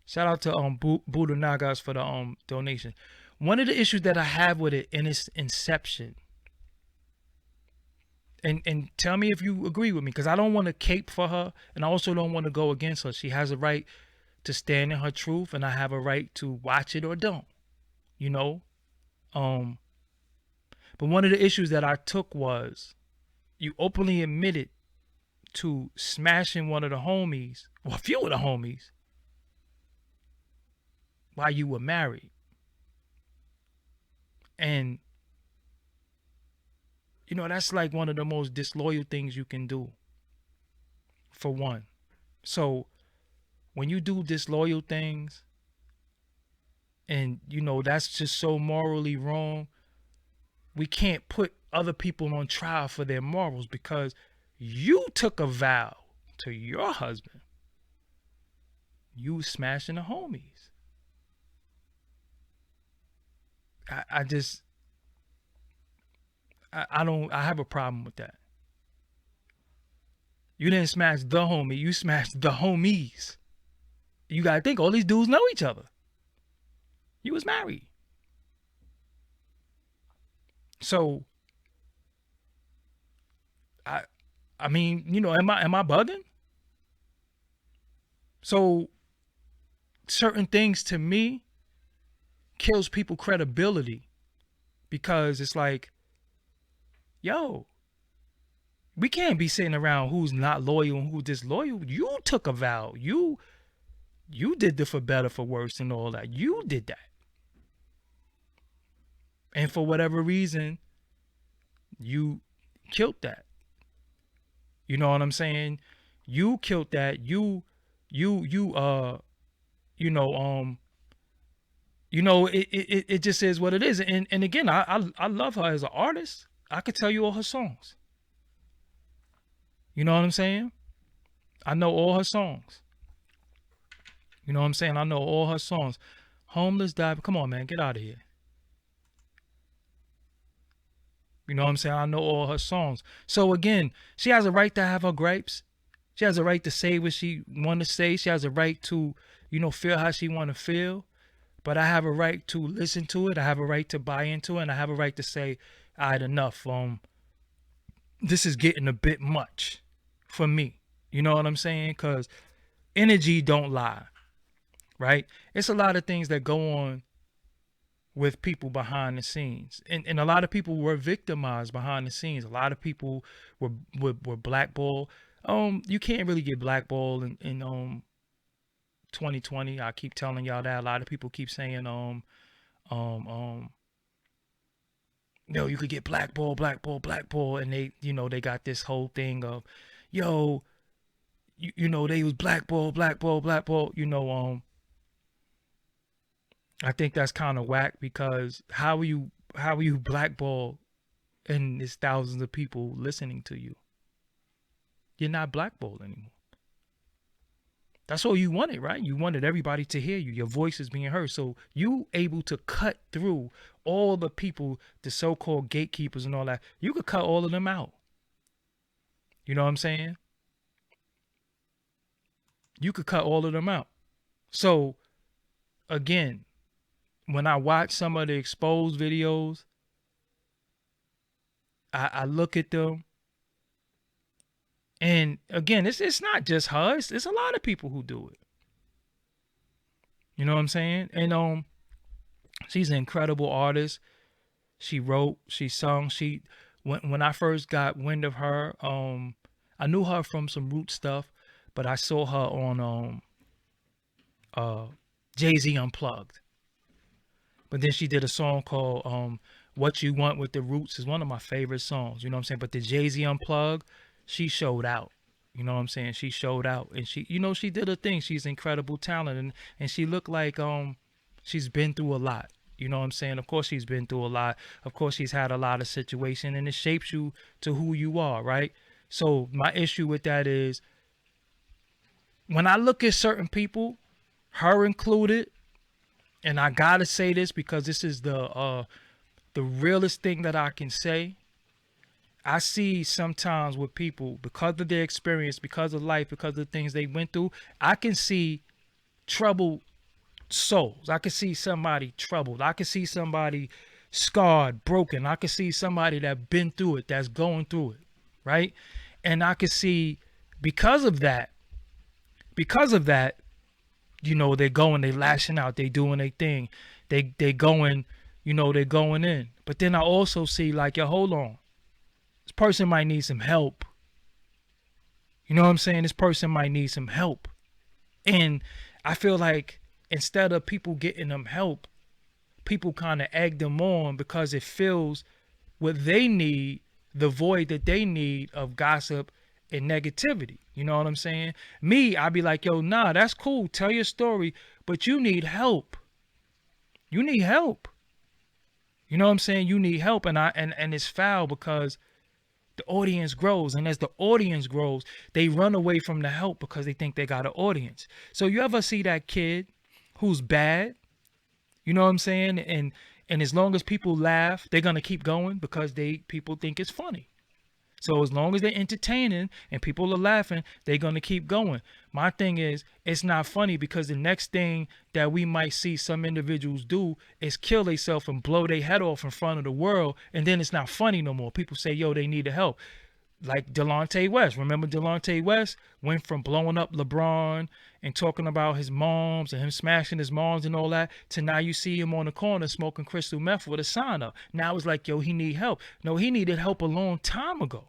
Speaker 1: shout out to Buddha Nagas for the donation. One of the issues that I have with it in its inception, and tell me if you agree with me, because I don't want to cape for her, and I also don't want to go against her. She has a right to stand in her truth, and I have a right to watch it or don't. You know, but one of the issues that I took was you openly admitted to smashing one of the homies, well, a few of the homies, while you were married. And that's like one of the most disloyal things you can do, for one. So when you do disloyal things, and that's just so morally wrong, we can't put other people on trial for their morals, because you took a vow to your husband. You smashing the homies. I have a problem with that. You didn't smash the homie, you smashed the homies. You gotta think, all these dudes know each other. You was married. So I mean, am I bugging? So certain things to me kills people credibility, because it's like, yo, we can't be sitting around who's not loyal and who's disloyal. You took a vow. You did the for better, for worse, and all that. You did that. And for whatever reason, you killed that. You know what I'm saying? You killed that. It just is what it is. And again, I love her as an artist. I could tell you all her songs. You know what I'm saying? I know all her songs. You know what I'm saying? I know all her songs. Homeless Dive. Come on, man. Get out of here. You know what I'm saying? I know all her songs. So again, she has a right to have her gripes. She has a right to say what she want to say. She has a right to, feel how she want to feel. But I have a right to listen to it. I have a right to buy into it. And I have a right to say, all right, enough. This is getting a bit much for me. You know what I'm saying? Because energy don't lie, right? It's a lot of things that go on with people behind the scenes. And a lot of people were victimized behind the scenes. A lot of people were blackballed. You can't really get blackballed in 2020. I keep telling y'all that. A lot of people keep saying you could get blackballed, and they got this whole thing of, they was blackballed. I think that's kind of whack, because how are you blackballed and there's thousands of people listening to you? You're not blackballed anymore. That's all you wanted, right? You wanted everybody to hear you. Your voice is being heard. So you able to cut through all the people, the so-called gatekeepers and all that. You could cut all of them out. You know what I'm saying? You could cut all of them out. So again, when I watch some of the exposed videos, I look at them, and again, it's not just her. It's a lot of people who do it. You know what I'm saying? And she's an incredible artist. She wrote, she sung. She when I first got wind of her, I knew her from some root stuff, but I saw her on uh Jay-Z Unplugged. But then she did a song called What You Want with the Roots, is one of my favorite songs, you know what I'm saying? But the Jay-Z Unplugged, she showed out. You know what I'm saying? She showed out, and she, you know, she did her thing. She's incredible talent, and she looked like she's been through a lot. You know what I'm saying? Of course she's been through a lot. Of course she's had a lot of situation, and it shapes you to who you are, right? So my issue with that is when I look at certain people, her included, and I gotta say this because this is the realest thing that I can say. I see sometimes with people, because of their experience, because of life, because of the things they went through, I can see troubled souls. I can see somebody troubled. I can see somebody scarred, broken. I can see somebody that been through it, that's going through it, right? And I can see because of that, because of that, you know, they're going, they lashing out, they doing their thing, they going, you know, they're going in. But then I also see like, yo, hold on, this person might need some help. You know what I'm saying? This person might need some help. And I feel like instead of people getting them help, people kind of egg them on because it fills what they need, the void that they need of gossip and negativity. You know what I'm saying? Me, I'd be like, yo, nah, that's cool. Tell your story, but you need help. You need help. You know what I'm saying? You need help. And it's foul because the audience grows. And as the audience grows, they run away from the help because they think they got an audience. So you ever see that kid who's bad? You know what I'm saying? And as long as people laugh, they're gonna keep going because people think it's funny. So as long as they're entertaining and people are laughing, they're gonna keep going. My thing is, it's not funny because the next thing that we might see some individuals do is kill themselves and blow their head off in front of the world, and then it's not funny no more. People say, yo, they need the help. Like Delonte West. Remember Delonte West went from blowing up LeBron and talking about his moms and him smashing his moms and all that to now you see him on the corner smoking crystal meth with a sign up. Now it's like, yo, he need help. No, he needed help a long time ago.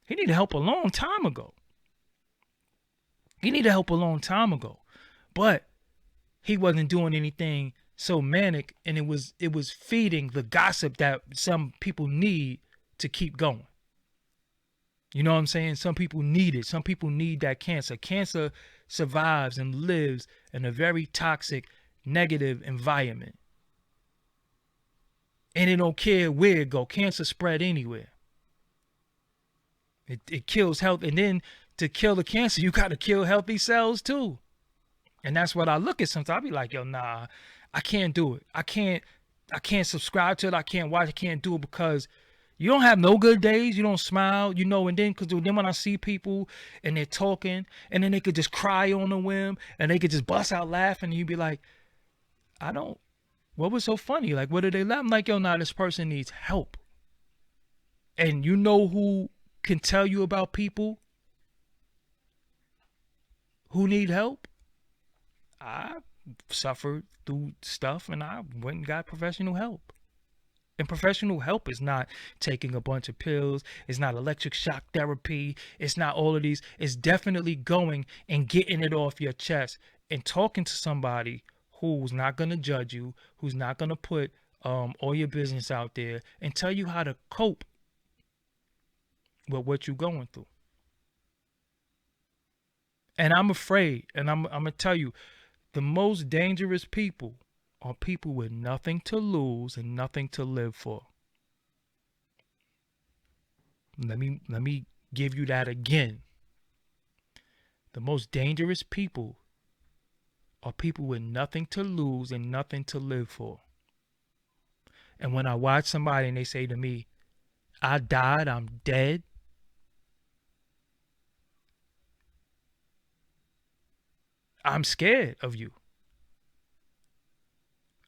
Speaker 1: He needed help a long time ago. He needed help a long time ago. But he wasn't doing anything so manic, and it was feeding the gossip that some people need to keep going. You know what I'm saying? Some people need it. Some people need that cancer. Cancer survives and lives in a very toxic, negative environment. And it don't care where it go. Cancer spread anywhere. It kills health. And then to kill the cancer, you got to kill healthy cells too. And that's what I look at sometimes. I be like, yo, nah, I can't do it. I can't subscribe to it. I can't watch. I can't do it because you don't have no good days. You don't smile, you know. And then, because then when I see people and they're talking, and then they could just cry on a whim, and they could just bust out laughing, and you be like, what was so funny? Like, what did they laugh? I'm like, yo, nah, this person needs help. And you know who can tell you about people who need help? I suffered through stuff, and I went and got professional help. And professional help is not taking a bunch of pills. It's not electric shock therapy. It's not all of these. It's definitely going and getting it off your chest and talking to somebody who's not going to judge you, who's not going to put all your business out there and tell you how to cope with what you're going through. And I'm afraid, and I'm going to tell you, the most dangerous people are people with nothing to lose and nothing to live for. Let me give you that again. The most dangerous people are people with nothing to lose and nothing to live for. And when I watch somebody and they say to me, I died, I'm dead, I'm scared of you.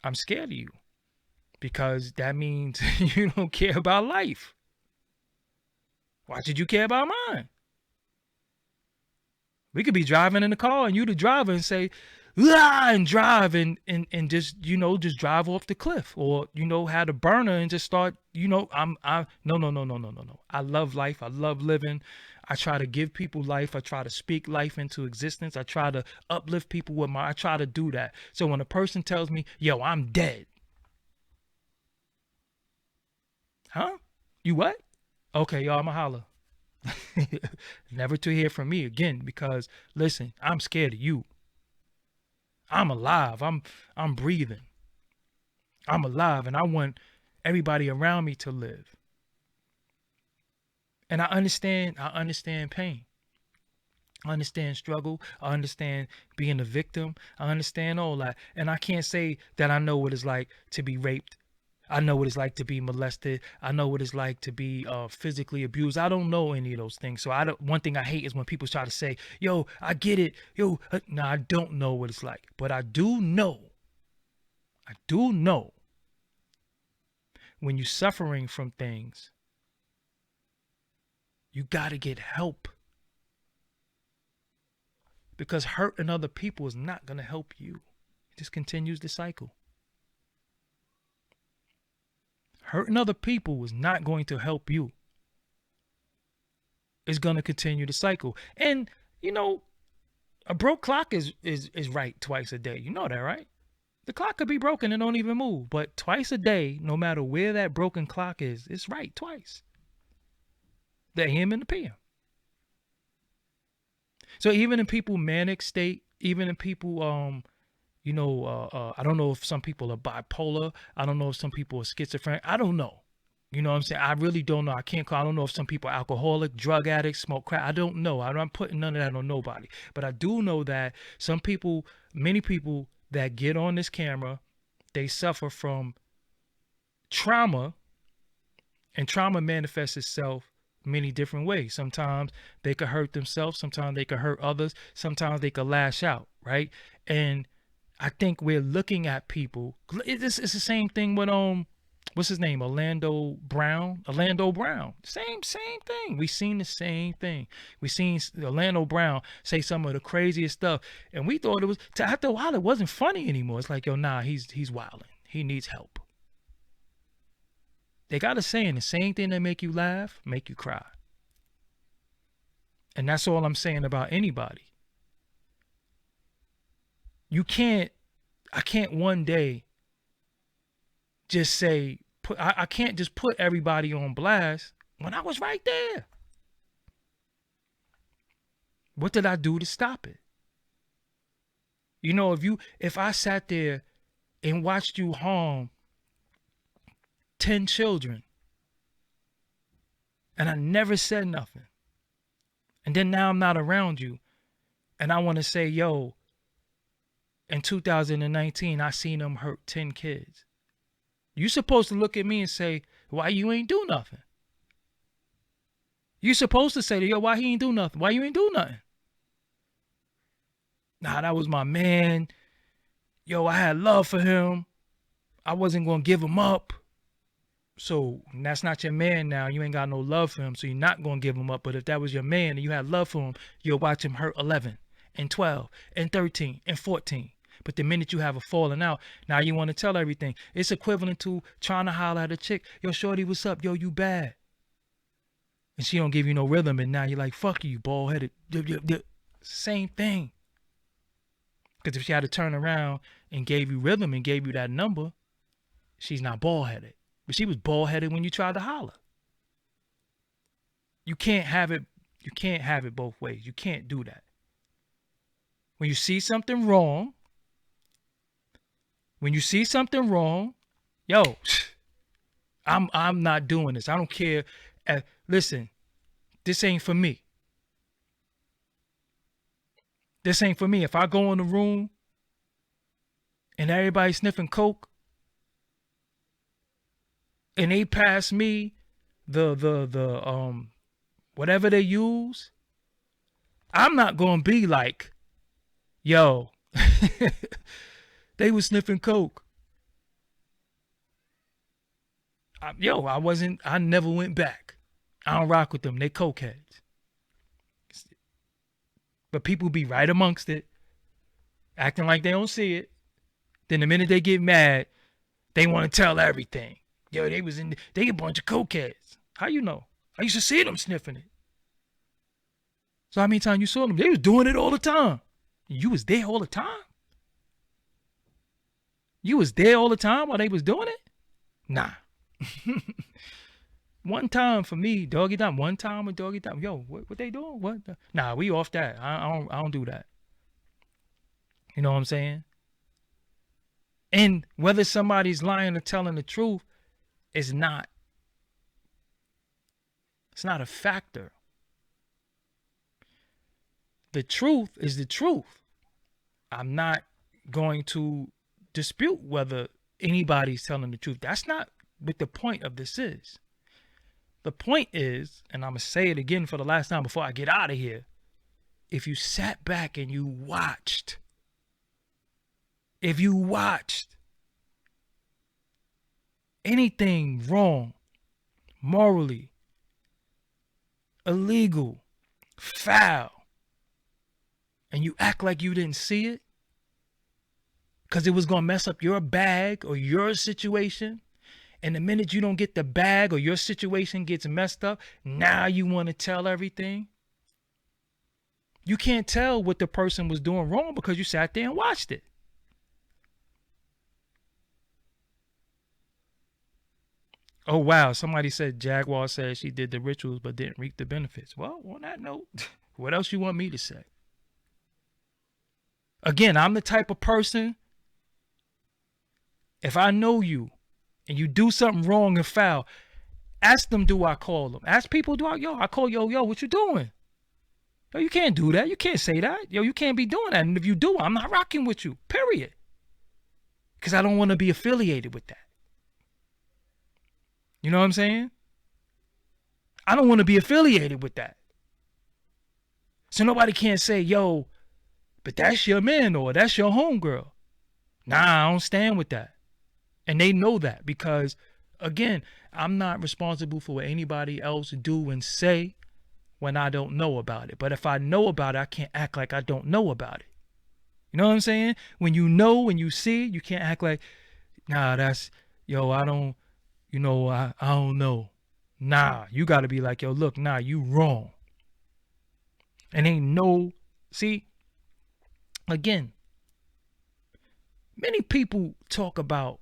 Speaker 1: I'm scared of you because that means you don't care about life. Why should you care about mine? We could be driving in the car and you the driver and say, ah, and drive and just, just drive off the cliff, or, have the burner and just start, no. I love life. I love living. I try to give people life. I try to speak life into existence. I try to uplift people I try to do that. So when a person tells me, yo, I'm dead. Huh? You what? Okay, y'all, I'ma holler. Never to hear from me again, because listen, I'm scared of you. I'm alive. I'm breathing. I'm alive, and I want everybody around me to live. And I understand pain. I understand struggle. I understand being a victim. I understand all that. And I can't say that I know what it's like to be raped. I know what it's like to be molested. I know what it's like to be physically abused. I don't know any of those things. So one thing I hate is when people try to say, yo, I get it. Yo, no, I don't know what it's like. But I do know when you're suffering from things, you got to get help. Because hurting other people is not going to help you. It just continues the cycle. Hurting other people is not going to help you. It's going to continue the cycle. And, a broke clock is right twice a day. You know that, right? The clock could be broken and don't even move. But twice a day, no matter where that broken clock is, it's right twice. The AM and the PM. So even in people manic state, even in people, I don't know if some people are bipolar. I don't know if some people are schizophrenic. I don't know. You know what I'm saying? I really don't know. I don't know if some people are alcoholic, drug addicts, smoke crack. I don't know. I'm not putting none of that on nobody. But I do know that many people that get on this camera, they suffer from trauma, and trauma manifests itself many different ways. Sometimes they could hurt themselves. Sometimes they could hurt others. Sometimes they could lash out, right? And I think we're looking at people. It's the same thing with what's his name? Orlando Brown. Same thing. We seen the same thing. We seen Orlando Brown say some of the craziest stuff, and we thought it was. After a while, it wasn't funny anymore. It's like, yo, nah, he's wilding. He needs help. They got a saying: the same thing that make you laugh, make you cry. And that's all I'm saying about anybody. I can't one day just say, I can't just put everybody on blast when I was right there. What did I do to stop it? If I sat there and watched you harm 10 children and I never said nothing, and then now I'm not around you, and I want to say, yo, in 2019, I seen them hurt 10 kids. You supposed to look at me and say, why you ain't do nothing? You supposed to say, yo, why he ain't do nothing? Why you ain't do nothing? Nah, that was my man. Yo, I had love for him. I wasn't going to give him up. So that's not your man now. You ain't got no love for him, so you're not going to give him up. But if that was your man and you had love for him, you'll watch him hurt 11 and 12 and 13 and 14. But the minute you have a falling out, now you want to tell everything. It's equivalent to trying to holler at a chick. Yo, shorty, what's up? Yo, you bad. And she don't give you no rhythm, and now you're like, fuck you, bald-headed. Same thing. Because if she had to turn around and gave you rhythm and gave you that number, she's not bald-headed. But she was bald-headed when you tried to holler. You can't have it both ways. You can't do that. When you see something wrong, yo, I'm not doing this. I don't care. Listen, this ain't for me. This ain't for me. If I go in the room and everybody's sniffing coke and they pass me the whatever they use, I'm not gonna be like, yo, they was sniffing coke. I never went back. I don't rock with them. They cokeheads. But people be right amongst it, acting like they don't see it. Then the minute they get mad, they want to tell everything. Yo, they a bunch of cokeheads. How you know? I used to see them sniffing it. So how many times you saw them? They was doing it all the time. You was there all the time? You was there all the time while they was doing it? Nah. One time for me, Doggie Diamond. One time with Doggie Diamond. Yo, what they doing? What? Nah, we off that. I don't do that. You know what I'm saying? And whether somebody's lying or telling the truth is not. It's not a factor. The truth is the truth. I'm not going to dispute whether anybody's telling the truth. That's not what the point of this is. The point is, and I'm going to say it again for the last time before I get out of here. If you sat back and you watched, anything wrong, morally, illegal, foul, and you act like you didn't see it because it was going to mess up your bag or your situation, and the minute you don't get the bag or your situation gets messed up, now you want to tell everything. You can't tell what the person was doing wrong because you sat there and watched it. Oh, wow. Somebody said Jaguar said she did the rituals but didn't reap the benefits. Well, on that note, what else you want me to say? Again, I'm the type of person, if I know you and you do something wrong and foul, ask them, do I call them? Ask people, I call yo, what you doing? Yo, you can't do that. You can't say that. Yo, you can't be doing that. And if you do, I'm not rocking with you, period. Because I don't want to be affiliated with that. You know what I'm saying? I don't want to be affiliated with that. So nobody can't say, yo, but that's your man or that's your homegirl. Nah, I don't stand with that. And they know that because, again, I'm not responsible for what anybody else do and say when I don't know about it. But if I know about it, I can't act like I don't know about it. You know what I'm saying? When you know, when you see, you can't act like, nah, that's, yo, I don't, I don't know. Nah, you got to be like, yo, look, nah, you wrong. And ain't no, see, again, many people talk about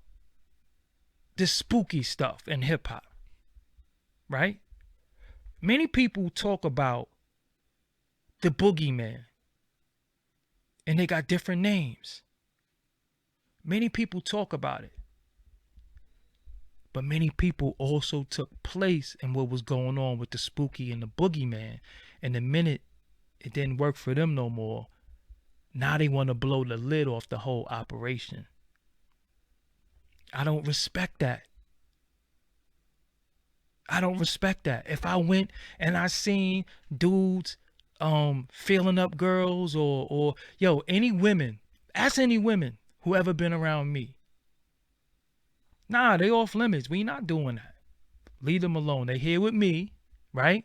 Speaker 1: this spooky stuff in hip hop, right? Many people talk about the boogeyman, and they got different names. Many people talk about it. But many people also took place in what was going on with the spooky and the boogeyman. And the minute it didn't work for them no more, now they want to blow the lid off the whole operation. I don't respect that. I don't respect that. If I went and I seen dudes feeling up girls or any women, ask any women who ever been around me. Nah, they off limits. We not doing that. Leave them alone. They here with me, right?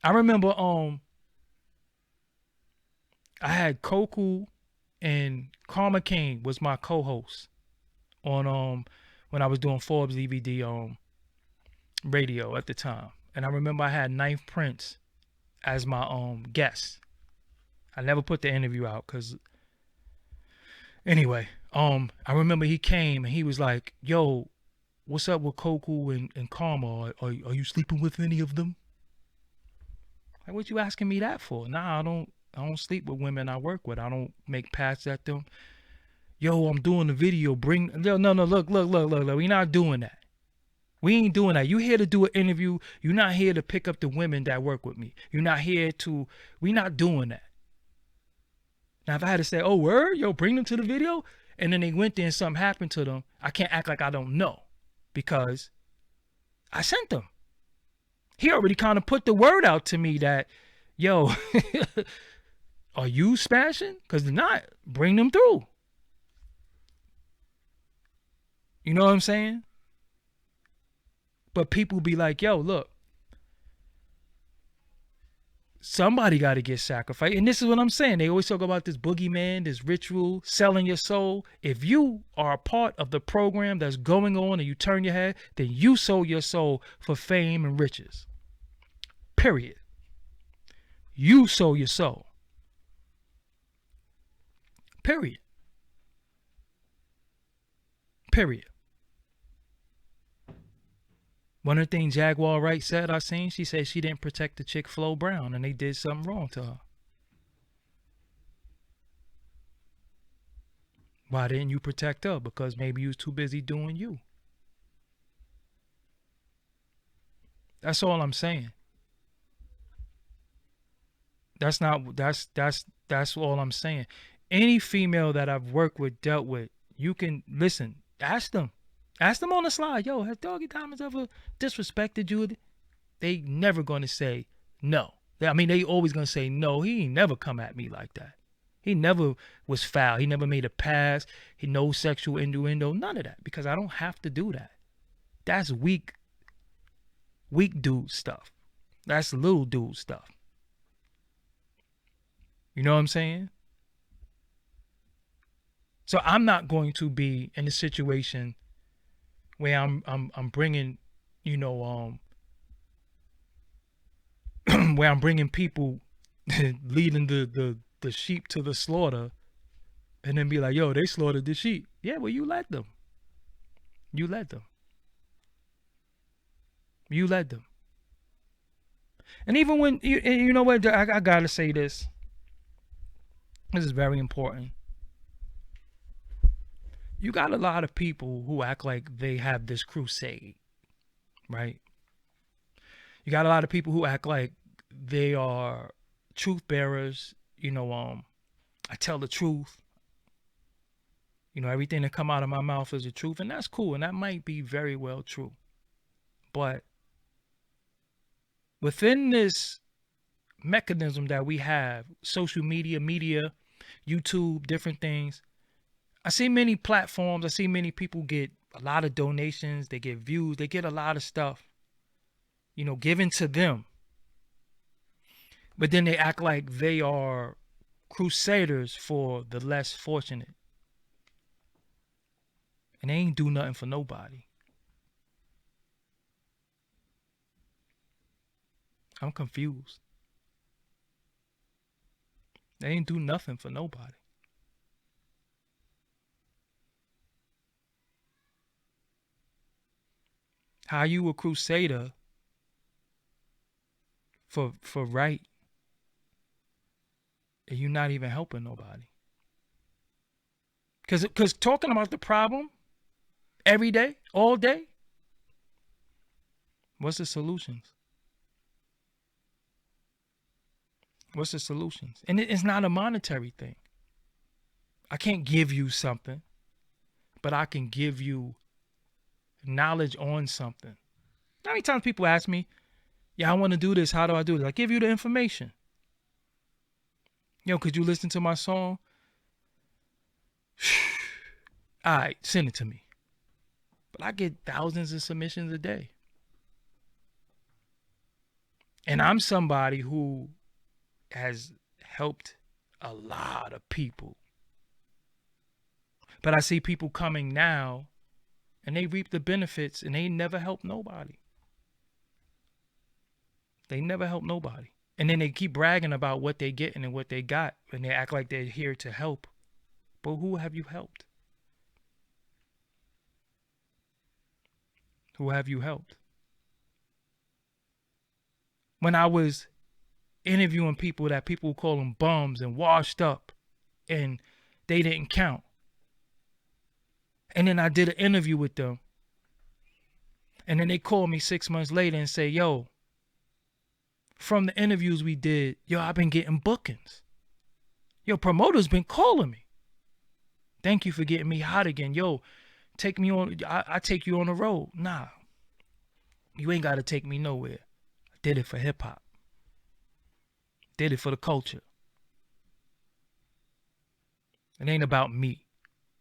Speaker 1: I remember I had Koku and Karma Kane was my co-host on when I was doing Forbes DVD radio at the time. And I remember I had Ninth Prince as my guest. I never put the interview out because anyway, I remember he came and he was like, yo, what's up with Koku and Karma? Are you sleeping with any of them? Like, what you asking me that for? Nah, I don't sleep with women I work with. I don't make passes at them. Yo, I'm doing the video. No, look. We not doing that. We ain't doing that. You here to do an interview. You're not here to pick up the women that work with me. You're not here to, we not doing that. Now, if I had to say, oh, word, yo, bring them to the video, and then they went there and something happened to them, I can't act like I don't know because I sent them. He already kind of put the word out to me that, yo, are you smashing? Because if not, bring them through. You know what I'm saying? But people be like, yo, look, somebody got to get sacrificed. And this is what I'm saying. They always talk about this boogeyman, this ritual, selling your soul. If you are a part of the program that's going on and you turn your head, then you sold your soul for fame and riches. Period. You sold your soul. Period. Period. One of the things Jaguar Wright said I seen, she said she didn't protect the chick Flo Brown and they did something wrong to her. Why didn't you protect her? Because maybe you was too busy doing you. That's all I'm saying. That's all I'm saying. Any female that I've worked with, dealt with, you can listen, ask them. Ask them on the slide, yo, has Doggie Diamonds ever disrespected you? They never gonna say no. I mean, they always gonna say no. He ain't never come at me like that. He never was foul. He never made a pass. He no sexual innuendo, none of that. Because I don't have to do that. That's weak dude stuff. That's little dude stuff. You know what I'm saying? So I'm not going to be in a situation where I'm bringing, you know, where I'm bringing people leading the sheep to the slaughter and then be like, yo, they slaughtered the sheep. Yeah, well, you led them. You led them. You led them. And even when, you know what, I got to say this. This is very important. You got a lot of people who act like they have this crusade, right? You got a lot of people who act like they are truth bearers. You know, I tell the truth. You know, everything that come out of my mouth is the truth, and that's cool, and that might be very well true. But within this mechanism that we have, social media, YouTube, different things, I see many platforms, I see many people get a lot of donations, they get views, they get a lot of stuff, you know, given to them. But then they act like they are crusaders for the less fortunate. And they ain't do nothing for nobody. I'm confused. They ain't do nothing for nobody. How you a crusader for right and you not even helping nobody? Because talking about the problem every day, all day, what's the solutions? What's the solutions? And it's not a monetary thing. I can't give you something, but I can give you knowledge on something. How many times people ask me, yeah, I want to do this. How do I do this? I give you the information. Yo, could you listen to my song? All right, send it to me. But I get thousands of submissions a day. And I'm somebody who has helped a lot of people. But I see people coming now and they reap the benefits and they never help nobody. They never help nobody. And then they keep bragging about what they getting and what they got and they act like they're here to help. But who have you helped? Who have you helped? When I was interviewing people that people call them bums and washed up and they didn't count. And then I did an interview with them. And then they called me 6 months later and say, yo, from the interviews we did, yo, I've been getting bookings. Yo, promoters been calling me. Thank you for getting me hot again. Yo, take me on, I take you on the road. Nah, you ain't got to take me nowhere. I did it for hip hop. Did it for the culture. It ain't about me.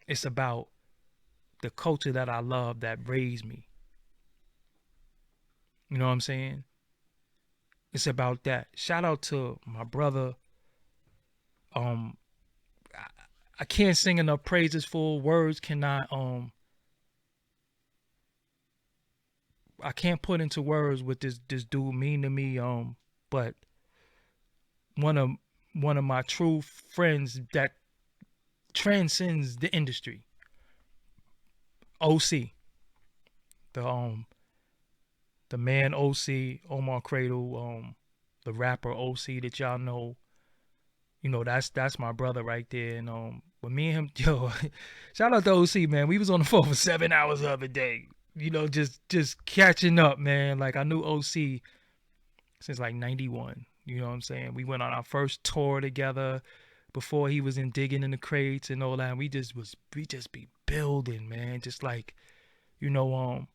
Speaker 1: It's about the culture that I love that raised me. You know what I'm saying? It's about that. Shout out to my brother. Um, I, I can't sing enough praises for words. Cannot I can't put into words what this dude mean to me. But one of one of my true friends that transcends the industry. OC, the the man OC, Omar Cradle, the rapper OC that y'all know. You know, that's my brother right there. And but me and him, yo, shout out to OC, man. We was on the phone for 7 hours the other day. You know, just catching up, man. Like I knew OC since like '91. You know what I'm saying? We went on our first tour together before he was in digging in the crates and all that. And we just be building, man. Just like, you know,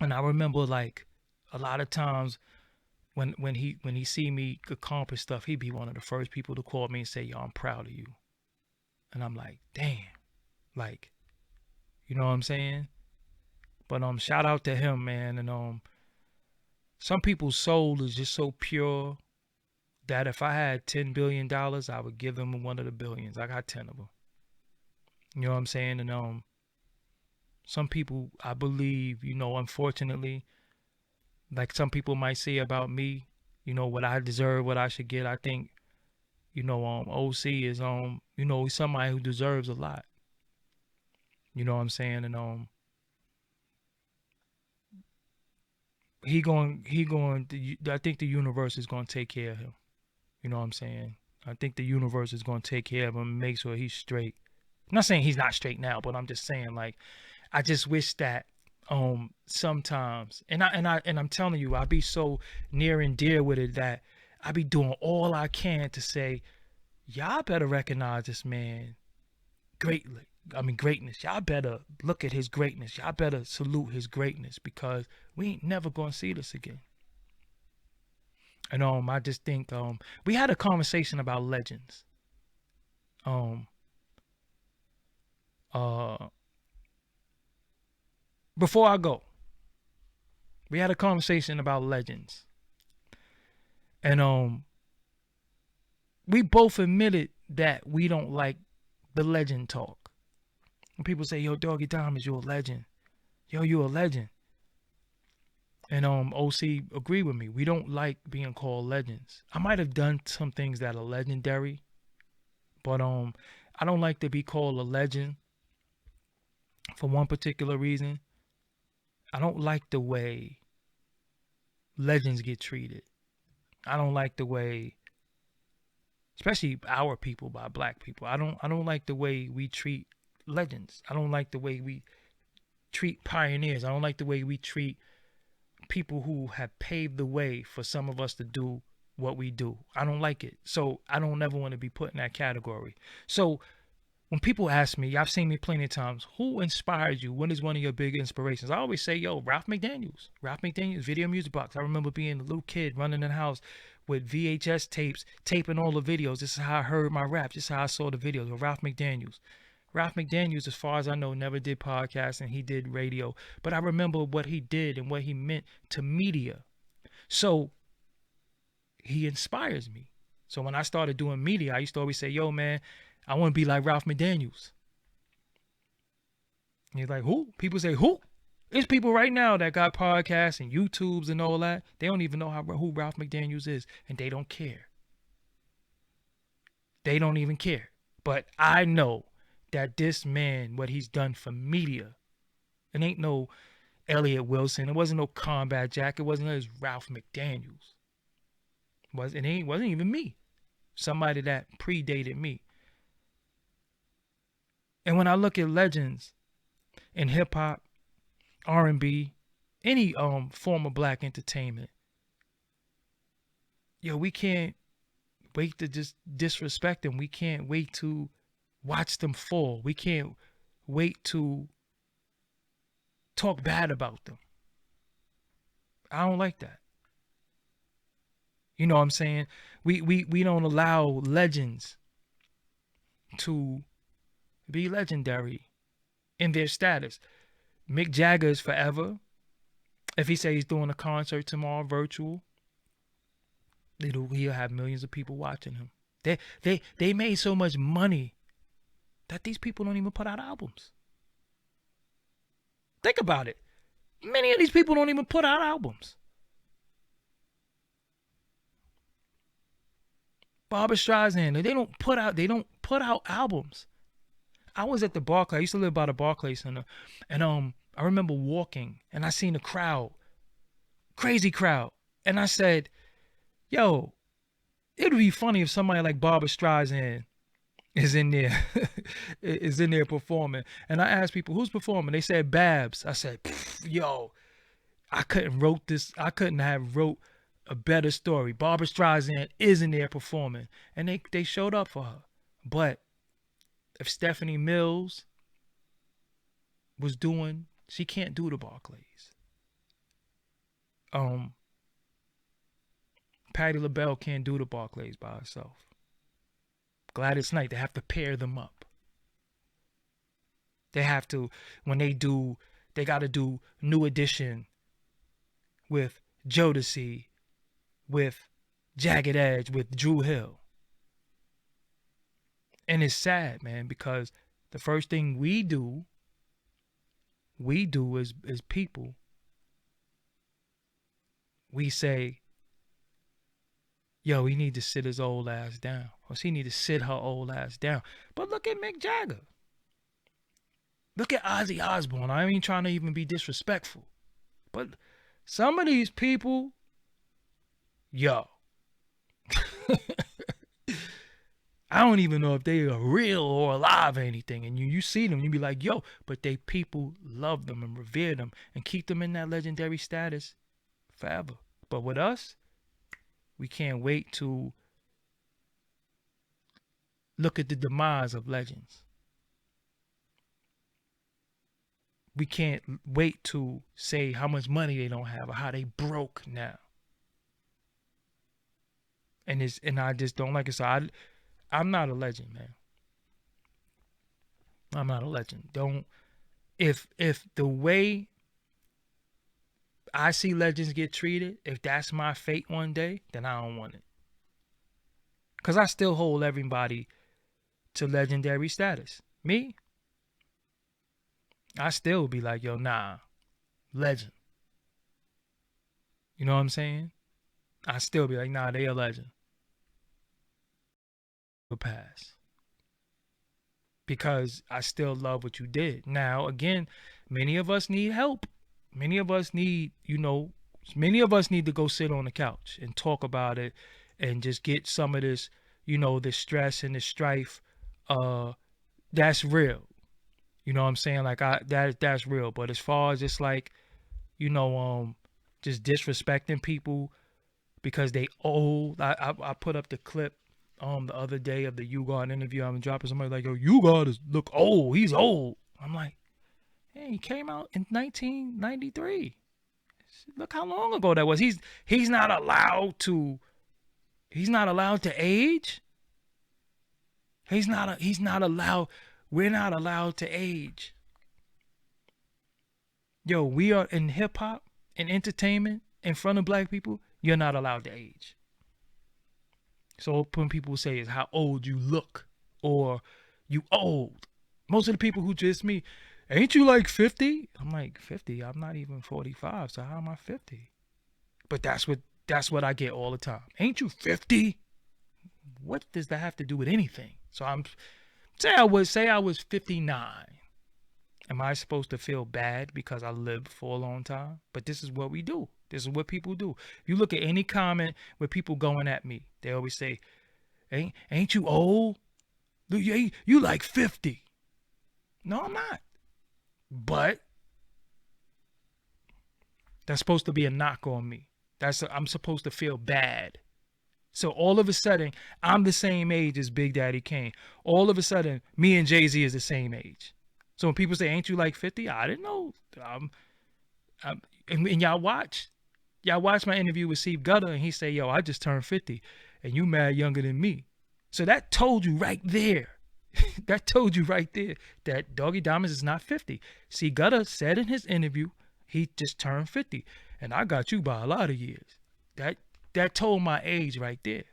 Speaker 1: and I remember like a lot of times when he see me accomplish stuff, he'd be one of the first people to call me and say, "Yo, I'm proud of you." And I'm like, damn, like, you know what I'm saying? But shout out to him, man. And some people's soul is just so pure that if I had $10 billion, I would give them one of the billions. I got 10 of them. You know what I'm saying? And some people, I believe, you know, unfortunately, like some people might say about me, you know, what I deserve, what I should get. I think, you know, OC is you know, he's somebody who deserves a lot. You know what I'm saying? And I think the universe is going to take care of him. You know what I'm saying? I think the universe is going to take care of him and make sure he's straight. I'm not saying he's not straight now, but I'm just saying, like, I just wish that sometimes, and I'm telling you, I be so near and dear with it that I be doing all I can to say, y'all better recognize this man greatly. I mean, greatness. Y'all better look at his greatness. Y'all better salute his greatness, because we ain't never gonna see this again. And I just think we had a conversation about legends. Um uh Before I go, we had a conversation about legends. And we both admitted that we don't like the legend talk. When people say, "Yo, Doggie Diamonds, you're a legend. Yo, you a legend." And OC agree with me. We don't like being called legends. I might have done some things that are legendary, but I don't like to be called a legend for one particular reason. I don't like the way legends get treated. I don't like the way, especially our people, by black people. I don't like the way we treat legends. I don't like the way we treat pioneers. I don't like the way we treat people who have paved the way for some of us to do what we do. I don't like it. So I don't ever want to be put in that category. So when people ask me, I've seen me plenty of times, who inspires you? What is one of your big inspirations? I always say, yo, Ralph McDaniels. Ralph McDaniels, Video Music Box. I remember being a little kid running in the house with VHS tapes, taping all the videos. This is how I heard my rap. This is how I saw the videos with Ralph McDaniels. Ralph McDaniels, as far as I know, never did podcasts and he did radio. But I remember what he did and what he meant to media. So he inspires me. So when I started doing media, I used to always say, yo, man, I want to be like Ralph McDaniels. And he's like, who? People say, who? There's people right now that got podcasts and YouTubes and all that. They don't even know who Ralph McDaniels is, and they don't care. They don't even care. But I know that this man, what he's done for media, it ain't no Elliot Wilson. It wasn't no Combat Jack. It wasn't his Ralph McDaniels. It wasn't even me. Somebody that predated me. And when I look at legends in hip hop, R&B, any form of black entertainment, yo, we can't wait to just disrespect them. We can't wait to watch them fall. We can't wait to talk bad about them. I don't like that. You know what I'm saying? We don't allow legends to be legendary in their status. Mick Jagger is forever. If he say he's doing a concert tomorrow, virtual, he'll have millions of people watching him. They made so much money that these people don't even put out albums. Think about it. Many of these people don't even put out albums. Barbra Streisand, they don't put out albums. I was at the Barclays. I used to live by the Barclays Center, and I remember walking and I seen a crowd, crazy crowd, and I said, "Yo, it would be funny if somebody like Barbra Streisand is in there performing." And I asked people, "Who's performing?" They said Babs. I said, "Yo, I couldn't have wrote a better story. Barbra Streisand is in there performing," and they showed up for her. But if Stephanie Mills was doing, she can't do the Barclays. Patti LaBelle can't do the Barclays by herself. Gladys Knight, they have to pair them up. They have to, when they got to do New Edition with Jodeci, with Jagged Edge, with Drew Hill. And it's sad, man, because the first thing we do as people, we say, "Yo, he need to sit his old ass down," or she need to sit her old ass down. But look at Mick Jagger. Look at Ozzy Osbourne. I ain't trying to even be disrespectful, but some of these people, yo, I don't even know if they are real or alive or anything. And you see them, you be like, yo, but they people love them and revere them and keep them in that legendary status forever. But with us, we can't wait to look at the demise of legends. We can't wait to say how much money they don't have or how they broke now. And I just don't like it. So I'm not a legend, man. I'm not a legend. If the way I see legends get treated, if that's my fate one day, then I don't want it. Because I still hold everybody to legendary status. Me, I still be like, yo, nah, legend. You know what I'm saying? I still be like, nah, they a legend. Pass. Because I still love what you did. Now, again, many of us need help. Many of us need to go sit on the couch and talk about it and just get some of this, this stress and this strife. That's real. You know what I'm saying? Like that's real. But as far as it's like, just disrespecting people because they old. I put up the clip the other day of the U-God interview. I'm dropping somebody like, yo, U-God look old. He's old. I'm like, hey, he came out in 1993. Look how long ago that was. He's not allowed to age. He's not allowed. We're not allowed to age. Yo, we are in hip hop and entertainment in front of black people. You're not allowed to age. So when people say is how old you look or you old, most of the people who just me, ain't you like 50? I'm like, 50? I'm not even 45, so how am I 50? But that's what I get all the time. Ain't you 50? What does that have to do with anything? So say I was 59. Am I supposed to feel bad because I lived for a long time? But this is what we do. This is what people do. If you look at any comment with people going at me, they always say, ain't you old? You like 50. No, I'm not. But that's supposed to be a knock on me. I'm supposed to feel bad. So all of a sudden, I'm the same age as Big Daddy Kane. All of a sudden, me and Jay-Z is the same age. So when people say, ain't you like 50? I didn't know. And y'all watch my interview with Steve Gutter, and he say, yo, I just turned 50, and you mad younger than me. So that told you right there. That told you right there that Doggie Diamonds is not 50. See, Gutter said in his interview, he just turned 50. and I got you by a lot of years. That that told my age right there.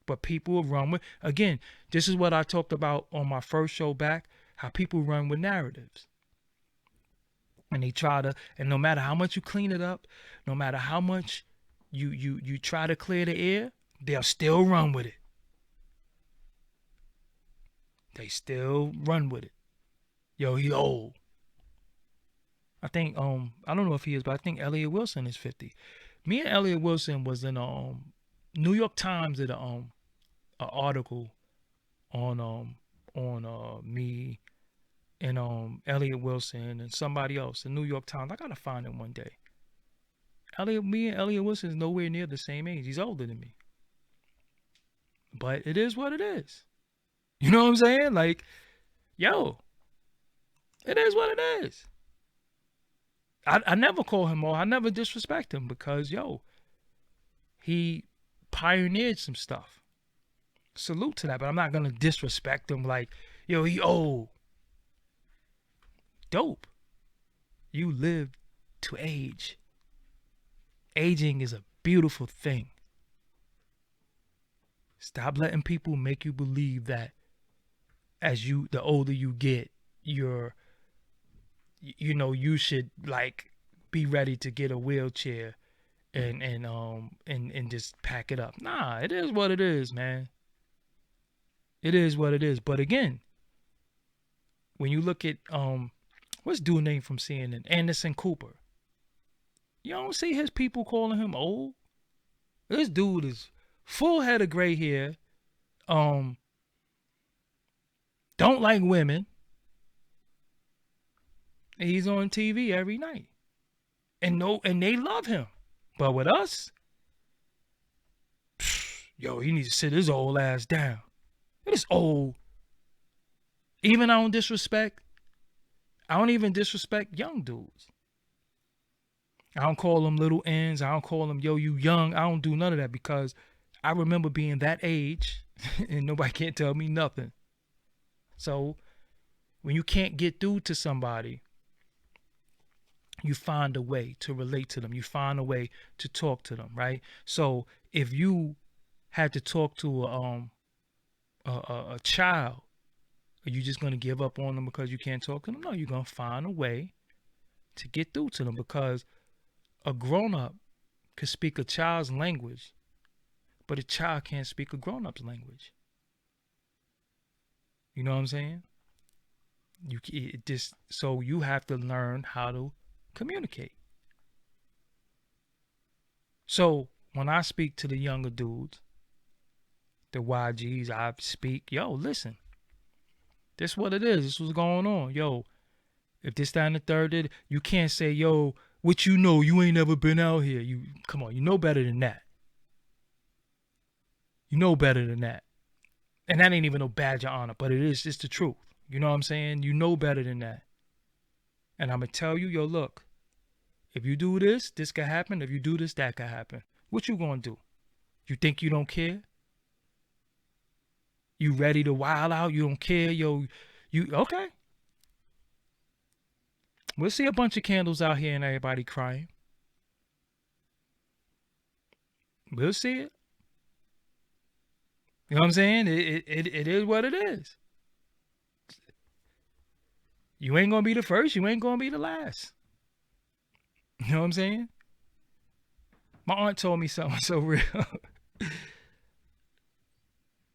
Speaker 1: But people will run with, again, this is what I talked about on my first show back, how people run with narratives. And they try to, and no matter how much you clean it up, no matter how much you try to clear the air, they'll still run with it. They still run with it. Yo, he old. I think I don't know if he is, but I think Elliot Wilson is 50. Me and Elliot Wilson was in New York Times did a article on me and Elliot Wilson and somebody else in New York Times. I gotta find him one day. Me and Elliot Wilson is nowhere near the same age. He's older than me. But it is what it is. You know what I'm saying? Like, yo, it is what it is. I never call him old. I never disrespect him because, yo, he pioneered some stuff. Salute to that, but I'm not gonna disrespect him like, yo, he old. Dope. You live to age. Aging is a beautiful thing. Stop letting people make you believe that the older you get, you should like be ready to get a wheelchair and just pack it up. Nah, it is what it is, man. It is what it is. But again, when you look at what's dude name from CNN, Anderson Cooper, you don't see his people calling him old. This dude is full head of gray hair. Don't like women. He's on TV every night. And they love him. But with us, yo, he needs to sit his old ass down. It is old. Even I don't even disrespect young dudes. I don't call them little ends. I don't call them, yo, you young. I don't do none of that because I remember being that age and nobody can't tell me nothing. So when you can't get through to somebody, you find a way to relate to them. You find a way to talk to them, right? So if you had to talk to a child, are you just going to give up on them because you can't talk to them? No, you're going to find a way to get through to them because a grown-up could speak a child's language, but a child can't speak a grown-up's language. You know what I'm saying? So you have to learn how to communicate. So when I speak to the younger dudes, the YGs, I speak, yo, listen, this what it is. This what's going on. Yo, if this, that, and the third, you can't say, yo, what you know, you ain't never been out here. Come on, you know better than that. You know better than that. And that ain't even no badge of honor, but it's the truth. You know what I'm saying? You know better than that. And I'm going to tell you, yo, look, if you do this, this could happen. If you do this, that could happen. What you going to do? You think you don't care? You ready to wild out? You don't care? Yo, okay. We'll see a bunch of candles out here and everybody crying. We'll see it. You know what I'm saying? It is what it is. You ain't going to be the first. You ain't going to be the last. You know what I'm saying? My aunt told me something so real.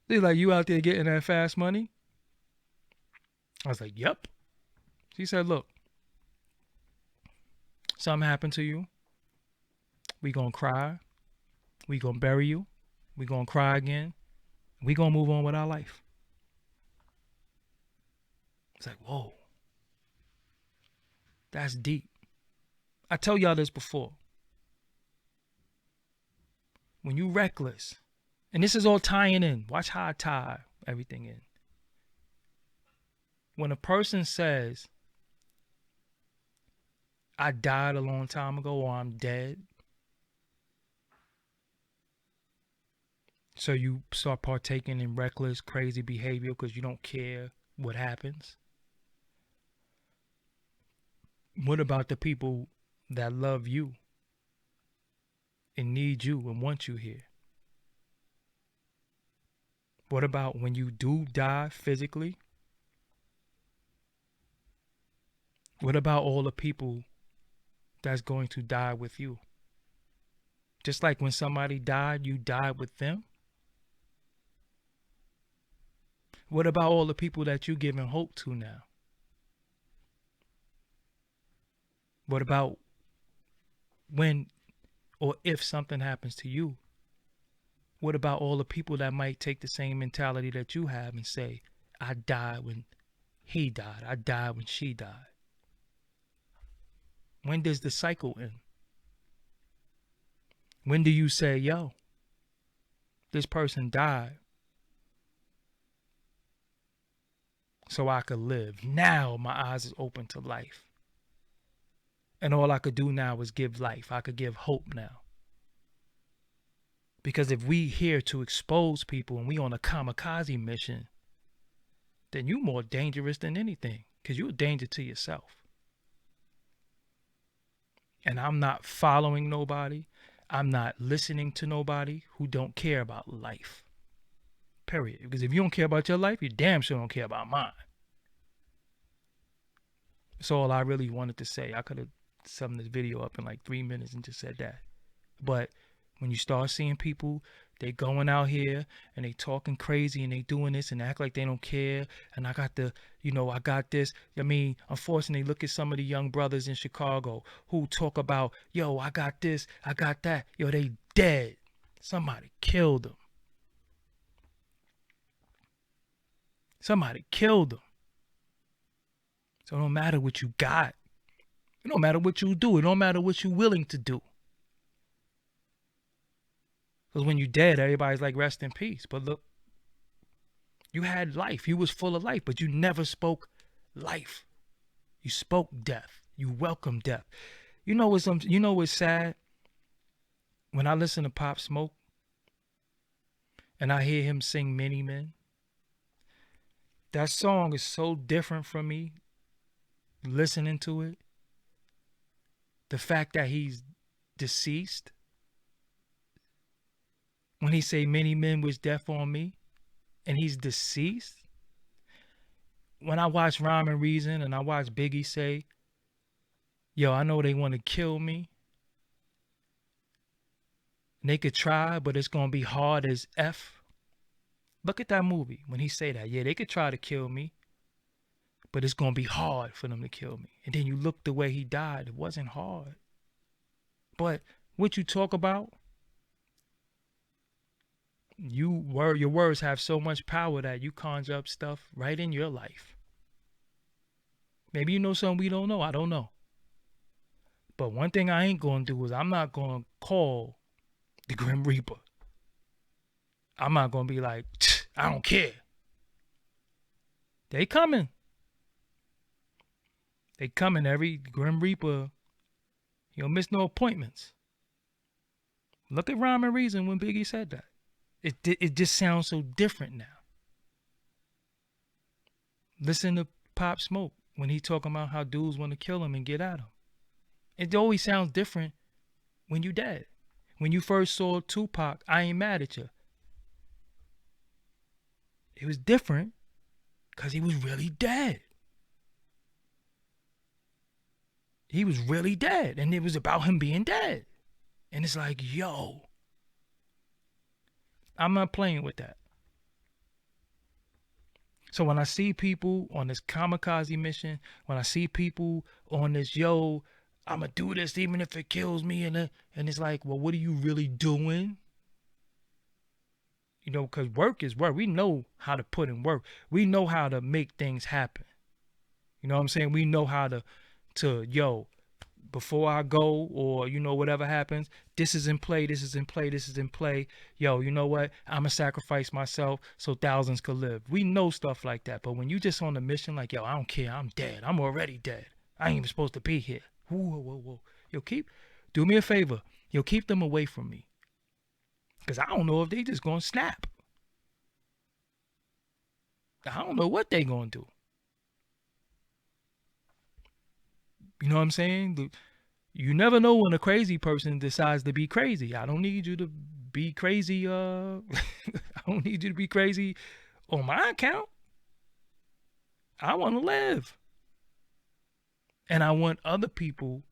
Speaker 1: She's like, you out there getting that fast money? I was like, yep. She said, look, something happened to you. We gonna cry. We gonna bury you. We gonna cry again. We gonna move on with our life. It's like, whoa. That's deep. I tell y'all this before. When you reckless, and this is all tying in. Watch how I tie everything in. When a person says, I died a long time ago or I'm dead, so you start partaking in reckless, crazy behavior because you don't care what happens. What about the people that love you and need you and want you here? What about when you do die physically? What about all the people that's going to die with you? Just like when somebody died, you died with them. What about all the people that you're giving hope to now? What about when or if something happens to you? What about all the people that might take the same mentality that you have and say, I died when he died, I died when she died? When does the cycle end? When do you say, yo, this person died so I could live? Now my eyes is open to life. And all I could do now is give life. I could give hope now. Because if we here to expose people and we on a kamikaze mission, then you more dangerous than anything. Because you're a danger to yourself. And I'm not following nobody. I'm not listening to nobody who don't care about life. Period. Because if you don't care about your life, you damn sure don't care about mine. That's all I really wanted to say. I could have summed this video up in like 3 minutes and just said that. But when you start seeing people, they going out here and they talking crazy and they doing this and act like they don't care. And I got I got this. I mean, unfortunately, look at some of the young brothers in Chicago who talk about, yo, I got this, I got that. Yo, they dead. Somebody killed them. Somebody killed them. So it don't matter what you got. It don't matter what you do. It don't matter what you're willing to do. Because when you're dead, everybody's like, rest in peace. But look, you had life. You was full of life, but you never spoke life. You spoke death. You welcomed death. You know what's sad? When I listen to Pop Smoke and I hear him sing Many Men, that song is so different from me listening to it. The fact that he's deceased. When he say many men wish death on me and he's deceased. When I watch Rhyme and Reason and I watch Biggie say, yo, I know they want to kill me. And they could try, but it's going to be hard as F. Look at that movie when he say that. Yeah, they could try to kill me, but it's going to be hard for them to kill me. And then you look the way he died. It wasn't hard. But what you talk about, your words have so much power that you conjure up stuff right in your life. Maybe you know something we don't know. I don't know. But one thing I ain't going to do is I'm not going to call the Grim Reaper. I'm not going to be like, I don't care. They coming. They coming. Every Grim Reaper, you don't miss no appointments. Look at Rhyme and Reason when Biggie said that. It just sounds so different now. Listen to Pop Smoke when he talking about how dudes want to kill him and get at him. It always sounds different when you dead. When you first saw Tupac, I ain't mad at you. It was different because he was really dead. He was really dead, and it was about him being dead. And it's like, yo, I'm not playing with that. So when I see people on this kamikaze mission, when I see people on this, yo, I'm going to do this even if it kills me, and it's like, well, what are you really doing? You know, because work is work. We know how to put in work. We know how to make things happen. You know what I'm saying? We know how to yo, before I go, or, you know, whatever happens, this is in play, this is in play, this is in play. Yo, you know what? I'm going to sacrifice myself so thousands could live. We know stuff like that. But when you just on a mission like, yo, I don't care, I'm dead. I'm already dead. I ain't even supposed to be here. Whoa. Yo, do me a favor. Yo, keep them away from me. Because I don't know if they just going to snap. I don't know what they going to do. You know what I'm saying? You never know when a crazy person decides to be crazy. I don't need you to be crazy. I don't need you to be crazy on my account. I want to live, and I want other people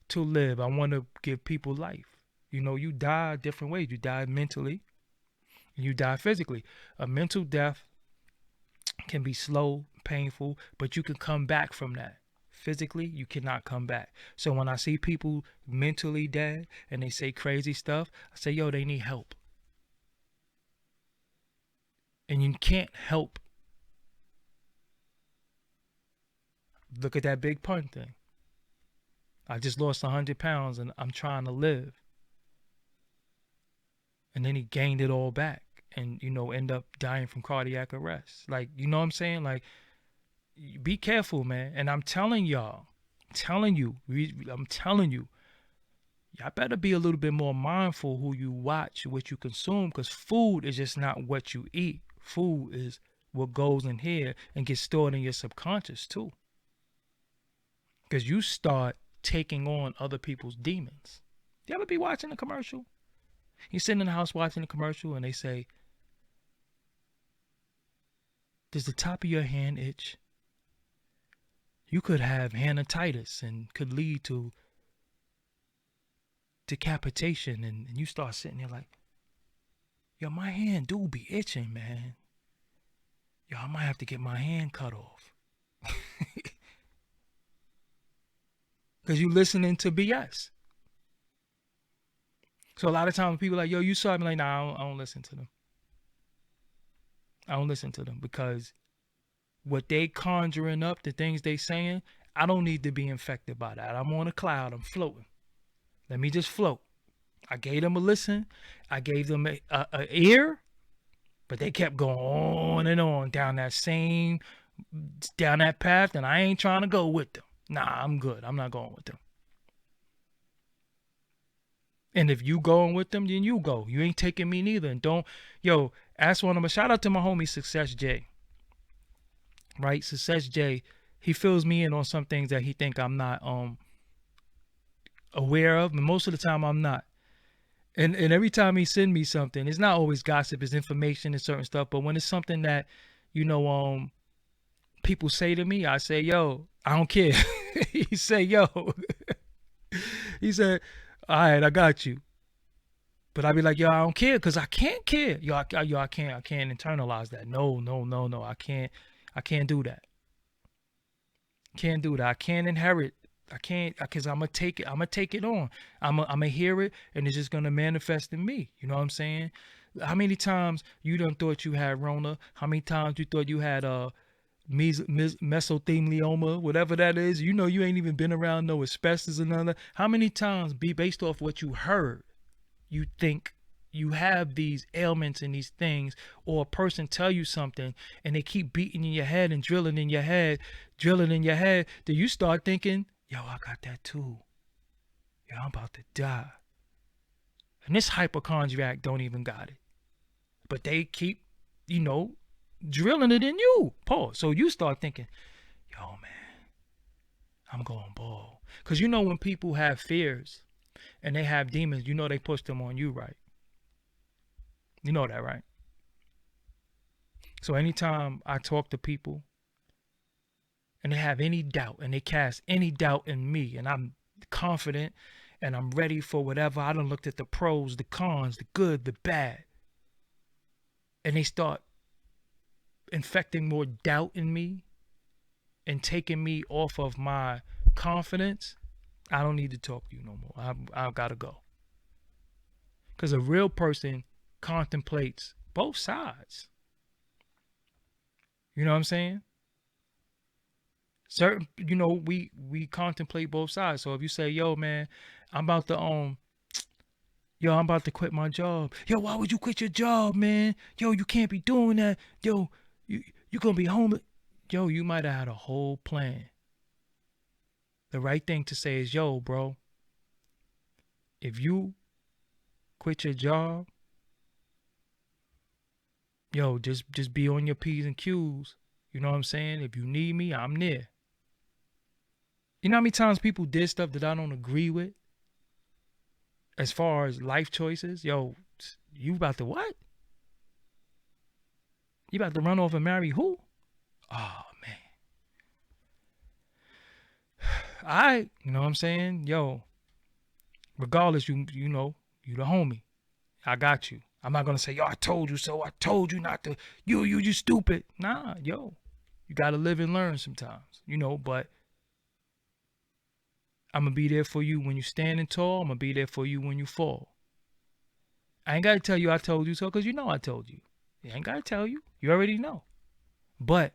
Speaker 1: to live. I want to give people life. You know, you die different ways. You die mentally, and you die physically. A mental death can be slow, painful, but you can come back from that. Physically, you cannot come back. So when I see people mentally dead and they say crazy stuff, I say, yo, they need help. And you can't help. Look at that big pun thing. I just lost 100 pounds and I'm trying to live. And then he gained it all back and, you know, end up dying from cardiac arrest. Like, you know what I'm saying? Like, be careful, man. And I'm telling y'all, I'm telling you, y'all better be a little bit more mindful who you watch, what you consume, because food is just not what you eat. Food is what goes in here and gets stored in your subconscious too. Because you start taking on other people's demons. You ever be watching a commercial? You sitting in the house watching a commercial and they say, does the top of your hand itch? You could have hanatitis and could lead to decapitation. And you start sitting there like, yo, my hand do be itching, man. Yo, I might have to get my hand cut off. Because you listening to BS. So a lot of times people are like, yo, you saw me, like, nah, I don't listen to them. I don't listen to them because what they conjuring up, the things they saying, I don't need to be infected by that. I'm on a cloud. I'm floating. Let me just float. I gave them a listen. I gave them a ear, but they kept going on and on down that path, and I ain't trying to go with them. Nah, I'm good. I'm not going with them. And if you going with them, then you go. You ain't taking me neither. And don't, yo, ask one of them. Shout out to my homie Success J. Right? Success J, he fills me in on some things that he think I'm not aware of. And most of the time I'm not. And every time he send me something, it's not always gossip, it's information and certain stuff. But when it's something that, you know, people say to me, I say, yo, I don't care. He say, yo. He said, all right, I got you. But I be like, yo, I don't care because I can't care. I can't internalize that. No. I can't do that. Can't do that. I can't inherit. I can't because I'm gonna take it. I'm gonna take it on. I'm gonna hear it, and it's just gonna manifest in me. You know what I'm saying? How many times you done thought you had Rona? How many times you thought you had mesothelioma, whatever that is? You know you ain't even been around no asbestos or none of that. How many times, be based off what you heard, you think you have these ailments and these things, or a person tell you something and they keep beating in your head and drilling in your head, that you start thinking, yo, I got that too. Yo, I'm about to die. And this hypochondriac don't even got it. But they keep, you know, drilling it in you. Pause. So you start thinking, yo, man, I'm going bald. Because you know when people have fears and they have demons, you know they push them on you, right? You know that, right? So anytime I talk to people and they have any doubt and they cast any doubt in me and I'm confident and I'm ready for whatever, I done looked at the pros, the cons, the good, the bad, and they start infecting more doubt in me and taking me off of my confidence, I don't need to talk to you no more. I've got to go. Because a real person contemplates both sides. You know what I'm saying? Certain, you know, we contemplate both sides. So if you say, yo, man, I'm about to I'm about to quit my job. Yo, why would you quit your job, man? Yo, you can't be doing that. Yo, you gonna be homeless. Yo, you might have had a whole plan. The right thing to say is, yo, bro, if you quit your job, yo, just be on your P's and Q's. You know what I'm saying? If you need me, I'm there. You know how many times people did stuff that I don't agree with as far as life choices? Yo, you about to what? You about to run off and marry who? Oh man. You know what I'm saying? Yo, regardless, you know, you the homie. I got you. I'm not gonna say, yo, I told you so. I told you not to. You stupid. Nah, yo, you gotta live and learn sometimes, you know. But I'm gonna be there for you when you're standing tall. I'm gonna be there for you when you fall. I ain't gotta tell you I told you so, cause you know I told you. I ain't gotta tell you. You already know. But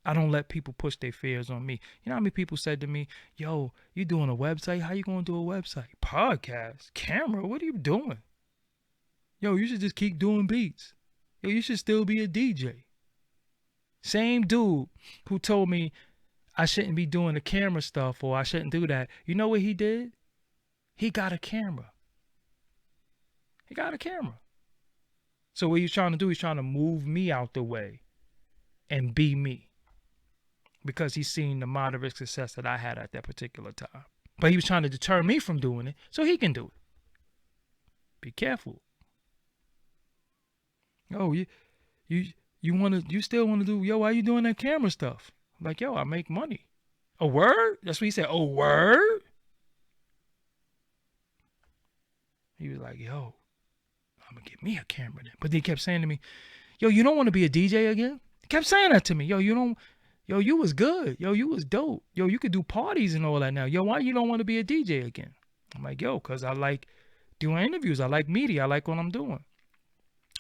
Speaker 1: I don't let people push their fears on me. You know how many people said to me, yo, you doing a website? How you gonna do a website? Podcast? Camera? What are you doing? Yo, you should just keep doing beats. Yo, you should still be a DJ. Same dude who told me I shouldn't be doing the camera stuff or I shouldn't do that. You know what he did? He got a camera. He got a camera. So what he's trying to do, he's trying to move me out the way and be me. Because he's seen the moderate success that I had at that particular time. But he was trying to deter me from doing it so he can do it. Be careful. Oh, you still wanna do, yo, why you doing that camera stuff? I'm like, yo, I make money. A word? That's what he said. A word? He was like, yo, I'm gonna get me a camera then. But he kept saying to me, yo, you don't want to be a DJ again? He kept saying that to me. Yo, you was good. Yo, you was dope. Yo, you could do parties and all that now. Yo, why you don't want to be a DJ again? I'm like, yo, because I like doing interviews. I like media. I like what I'm doing.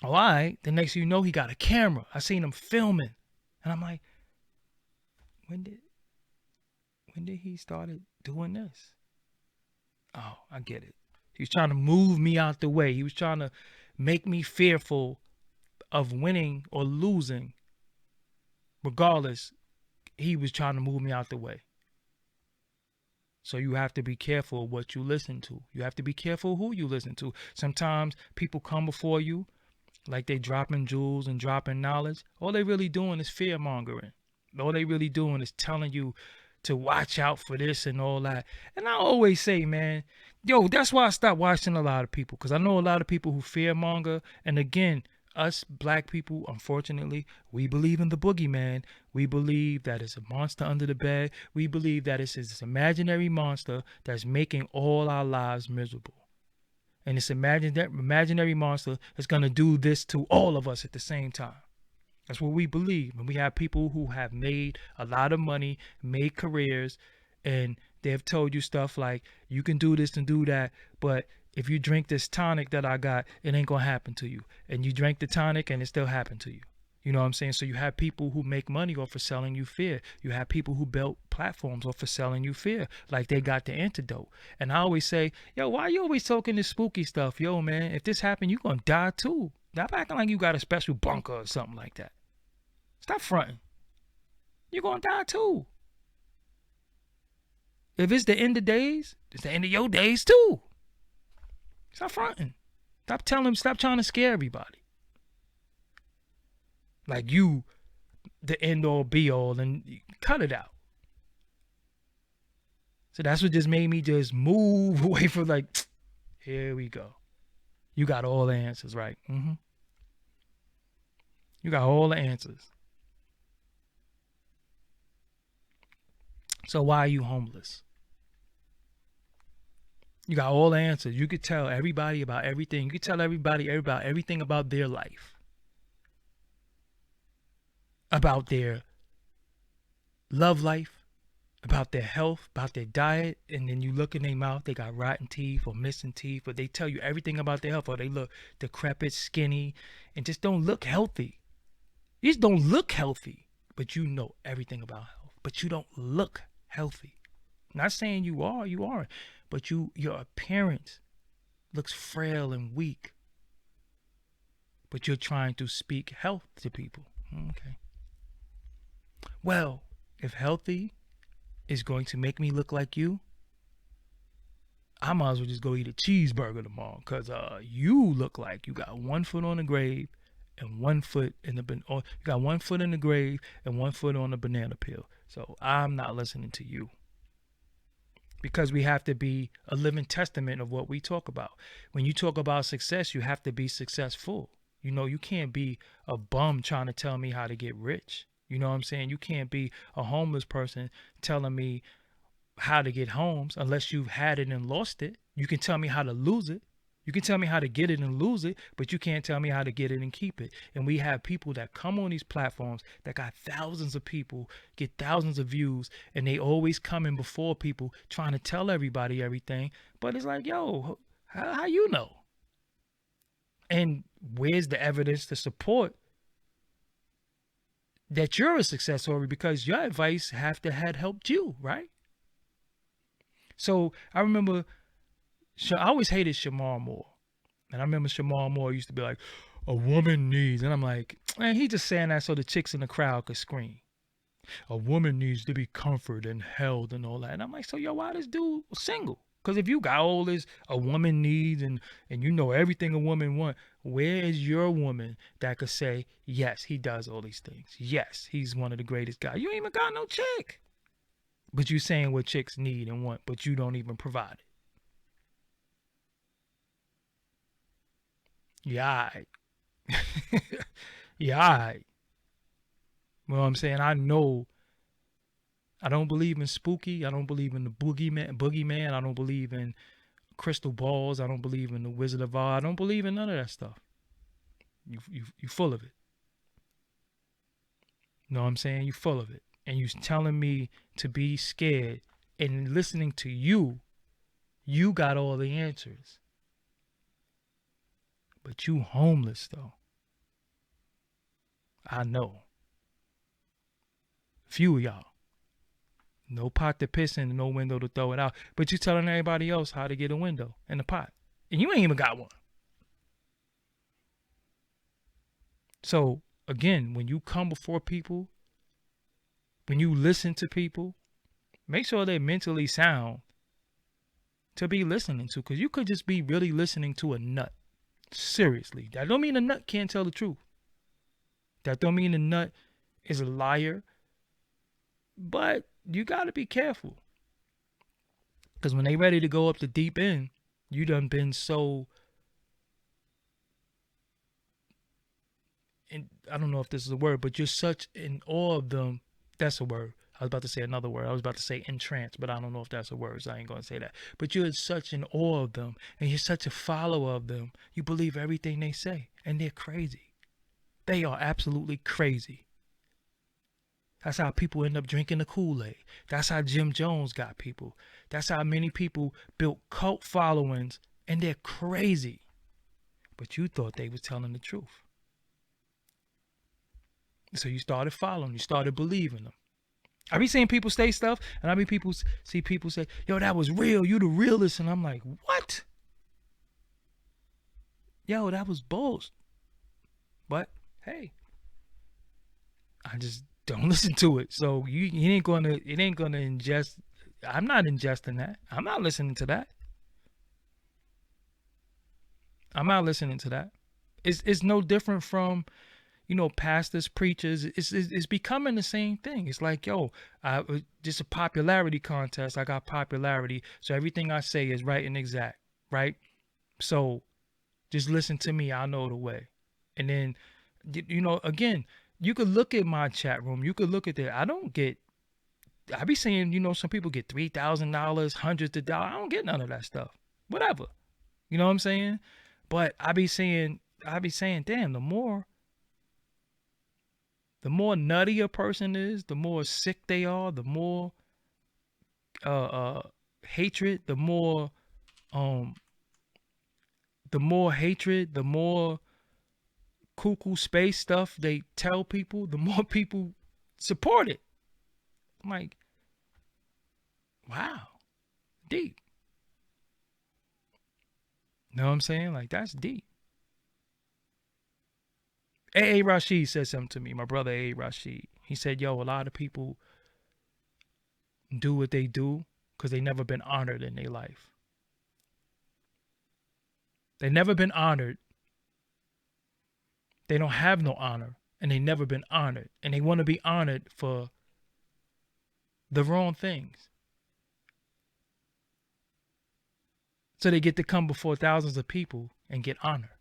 Speaker 1: All right. The next thing you know, he got a camera. I seen him filming. And I'm like, when did he started doing this? Oh, I get it. He was trying to move me out the way. He was trying to make me fearful of winning or losing. Regardless, he was trying to move me out the way. So you have to be careful of what you listen to. You have to be careful who you listen to. Sometimes people come before you like they dropping jewels and dropping knowledge. All they really doing is fear mongering. All they really doing is telling you to watch out for this and all that. And I always say, man, yo, that's why I stopped watching a lot of people, because I know a lot of people who fear monger. And again, us black people, unfortunately, we believe in the boogeyman. We believe that it's a monster under the bed. We believe that it's this imaginary monster that's making all our lives miserable. And this imaginary monster is going to do this to all of us at the same time. That's what we believe. And we have people who have made a lot of money, made careers, and they've told you stuff like, you can do this and do that, but if you drink this tonic that I got, it ain't going to happen to you. And you drank the tonic and it still happened to you. You know what I'm saying? So you have people who make money off of selling you fear. You have people who built platforms off of selling you fear, like they got the antidote. And I always say, yo, why you always talking this spooky stuff? Yo, man, if this happened, you going to die too. Stop acting like you got a special bunker or something like that. Stop fronting. You're going to die too. If it's the end of days, it's the end of your days too. Stop fronting. Stop trying to scare everybody. Like you, the end all be all, and cut it out. So that's what just made me just move away from like, here we go. You got all the answers, right? You got all the answers. So why are you homeless? You got all the answers. You could tell everybody about everything. You could tell everybody about everything about their life. About their love life, about their health, about their diet, and then you look in their mouth, they got rotten teeth or missing teeth, but they tell you everything about their health, or they look decrepit, skinny, and just don't look healthy. You just don't look healthy, but you know everything about health, but you don't look healthy. Not saying you aren't, but your appearance looks frail and weak, but you're trying to speak health to people. Okay. Well, if healthy is going to make me look like you, I might as well just go eat a cheeseburger tomorrow, because you look like you got 1 foot on the grave and 1 foot in the you got 1 foot in the grave and 1 foot on the banana peel. So I'm not listening to you. because we have to be a living testament of what we talk about. When you talk about success, you have to be successful. You know, you can't be a bum trying to tell me how to get rich. You know what I'm saying? You can't be a homeless person telling me how to get homes unless you've had it and lost it. You can tell me how to lose it. You can tell me how to get it and lose it, but you can't tell me how to get it and keep it. And we have people that come on these platforms that got thousands of people, get thousands of views, and they always coming before people trying to tell everybody everything. But it's like, yo, how you know? And where's the evidence to support that you're a success story? Because your advice have to had helped you, right? So I remember, I always hated Shamar Moore. And I remember Shamar Moore used to be like, a woman needs, and I'm like, man, he just saying that so the chicks in the crowd could scream. A woman needs to be comforted and held and all that. And I'm like, so yo, why this dude single? Because if you got all this a woman needs and you know everything a woman want, where is your woman that could say, yes, he does all these things. Yes, he's one of the greatest guys. You ain't even got no chick. But you saying what chicks need and want, but you don't even provide it. Yeah, all right. Yeah, all right. You know what I'm saying? I know I don't believe in spooky. I don't believe in the boogeyman. I don't believe in crystal balls. I don't believe in the Wizard of Oz. I don't believe in none of that stuff. You full of it. You know what I'm saying? You full of it. And you telling me to be scared, and listening to you got all the answers. But you homeless though. I know. Few of y'all. No pot to piss in and no window to throw it out. But you telling everybody else how to get a window and a pot. And you ain't even got one. So again, when you come before people, when you listen to people, make sure they're mentally sound to be listening to. Because you could just be really listening to a nut. Seriously. That don't mean a nut can't tell the truth. That don't mean a nut is a liar. But you got to be careful. Because when they ready to go up the deep end, you done been so... And I don't know if this is a word, but you're such in awe of them. That's a word. I was about to say another word. I was about to say entranced, but I don't know if that's a word, so I ain't going to say that. But you're such in awe of them, and you're such a follower of them. You believe everything they say, and they're crazy. They are absolutely crazy. That's how people end up drinking the Kool-Aid. That's how Jim Jones got people. That's how many people built cult followings, and they're crazy. But you thought they was telling the truth. So you started following, you started believing them. I be seeing people say stuff, and I be see people say, yo, that was real, you the realest. And I'm like, what? Yo, that was bullshit. But hey, I just don't listen to it. So it ain't gonna ingest. I'm not ingesting that. I'm not listening to that. I'm not listening to that. It's no different from, you know, pastors, preachers. It's becoming the same thing. It's like, yo, just a popularity contest. I got popularity, so everything I say is right and exact, right? So just listen to me. I know the way. And then, you know, again, you could look at my chat room. You could look at that. I be saying, you know, some people get $3,000, hundreds of dollars. I don't get none of that stuff. Whatever. You know what I'm saying? But I be saying, damn, the more nutty a person is, the more sick they are, the more hatred, the more hatred, the more cuckoo space stuff they tell people, the more people support it. I'm like, wow, deep. Know what I'm saying? Like, that's deep. A.A. Rashid said something to me, my brother A.A. Rashid. He said, yo, a lot of people do what they do because they never been honored in their life. They never been honored. They don't have no honor, and they never been honored. And they want to be honored for the wrong things. So they get to come before thousands of people and get honor.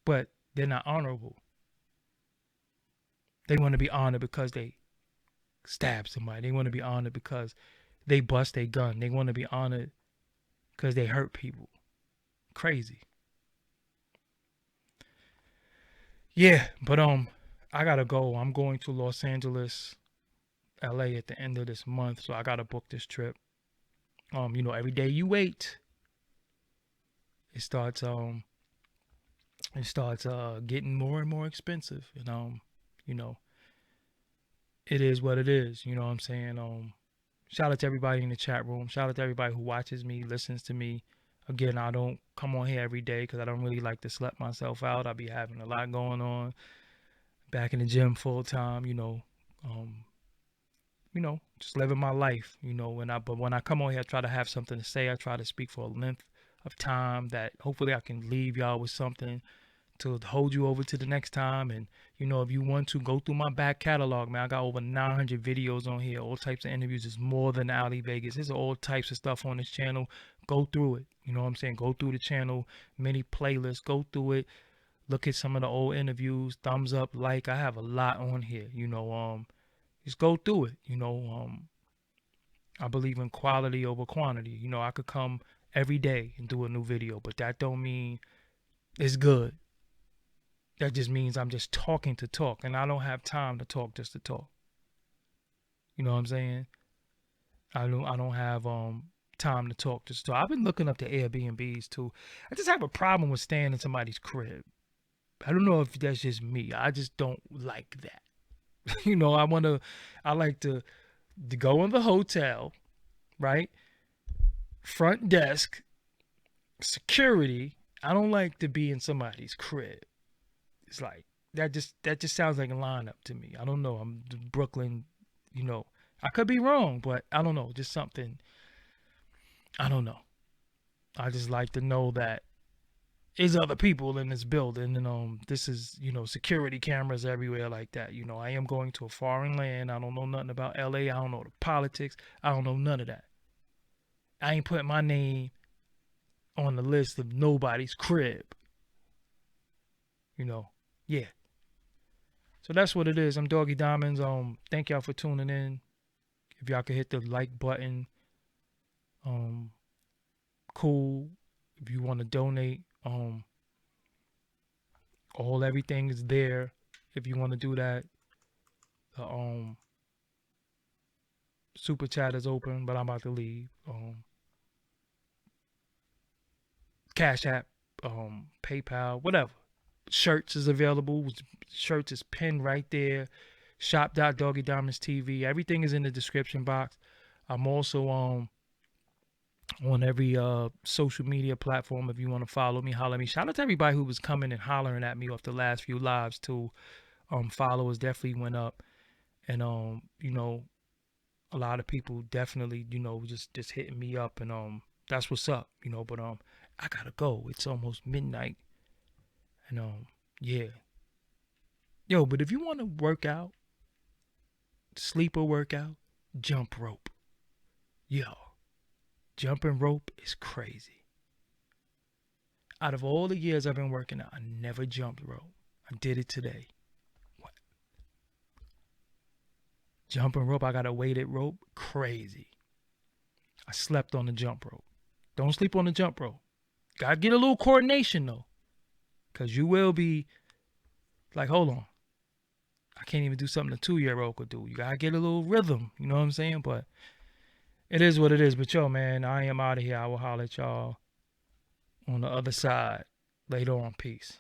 Speaker 1: But they're not honorable. They want to be honored because they stab somebody. They want to be honored because they bust a gun. They want to be honored because they hurt people. Crazy. Yeah, but I gotta go. I'm going to Los Angeles, LA at the end of this month, so I gotta book this trip. Every day you wait, it starts getting more and more expensive. And it is what it is. You know what I'm saying? Shout out to everybody in the chat room. Shout out to everybody who watches me, listens to me. Again, I don't come on here every day because I don't really like to sleep myself out. I be having a lot going on. Back in the gym full time, just living my life, but when I come on here, I try to have something to say. I try to speak for a length of time that hopefully I can leave y'all with something to hold you over to the next time. And, if you want to go through my back catalog, man, I got over 900 videos on here, all types of interviews. It's more than Ali Vegas. There's all types of stuff on this channel. Go through it. You know what I'm saying? Go through the channel, many playlists, go through it. Look at some of the old interviews, thumbs up, like. I have a lot on here, just go through it. I believe in quality over quantity. I could come every day and do a new video, but that don't mean it's good. That just means I'm just talking to talk, and I don't have time to talk just to talk. You know what I'm saying? I don't have time to talk just to talk. I've been looking up the Airbnbs too. I just have a problem with staying in somebody's crib. I don't know if that's just me. I just don't like that. I like to go in the hotel, right? Front desk, security. I don't like to be in somebody's crib. It's like that just sounds like a lineup to me. I don't know. I'm Brooklyn, I could be wrong, but I don't know. Just something. I don't know. I just like to know that there's other people in this building, and this is, security cameras everywhere like that. I am going to a foreign land. I don't know nothing about LA. I don't know the politics. I don't know none of that. I ain't putting my name on the list of nobody's crib. Yeah. So that's what it is. I'm Doggie Diamonds. Thank y'all for tuning in. If y'all could hit the like button, cool. If you want to donate, everything is there. If you want to do that, the super chat is open, but I'm about to leave. Cash App, PayPal, whatever. Shirts is available. Shirts is pinned right there. Shop.DoggieDiamonds TV. Everything is in the description box. I'm also on every social media platform. If you want to follow me, holler at me. Shout out to everybody who was coming and hollering at me off the last few lives too. Followers definitely went up, and a lot of people definitely just hitting me up, and that's what's up. But I gotta go. It's almost midnight, and yeah. Yo, but if you want to work out, sleep or workout, jump rope. Yo. Jumping rope is crazy. Out of all the years I've been working out, I never jumped rope. I did it today. What? Jumping rope, I got a weighted rope. Crazy. I slept on the jump rope. Don't sleep on the jump rope. Gotta get a little coordination though. Because you will be like, hold on. I can't even do something a 2-year-old could do. You gotta get a little rhythm. You know what I'm saying? But it is what it is. But yo, man, I am out of here. I will holler at y'all on the other side later on. Peace.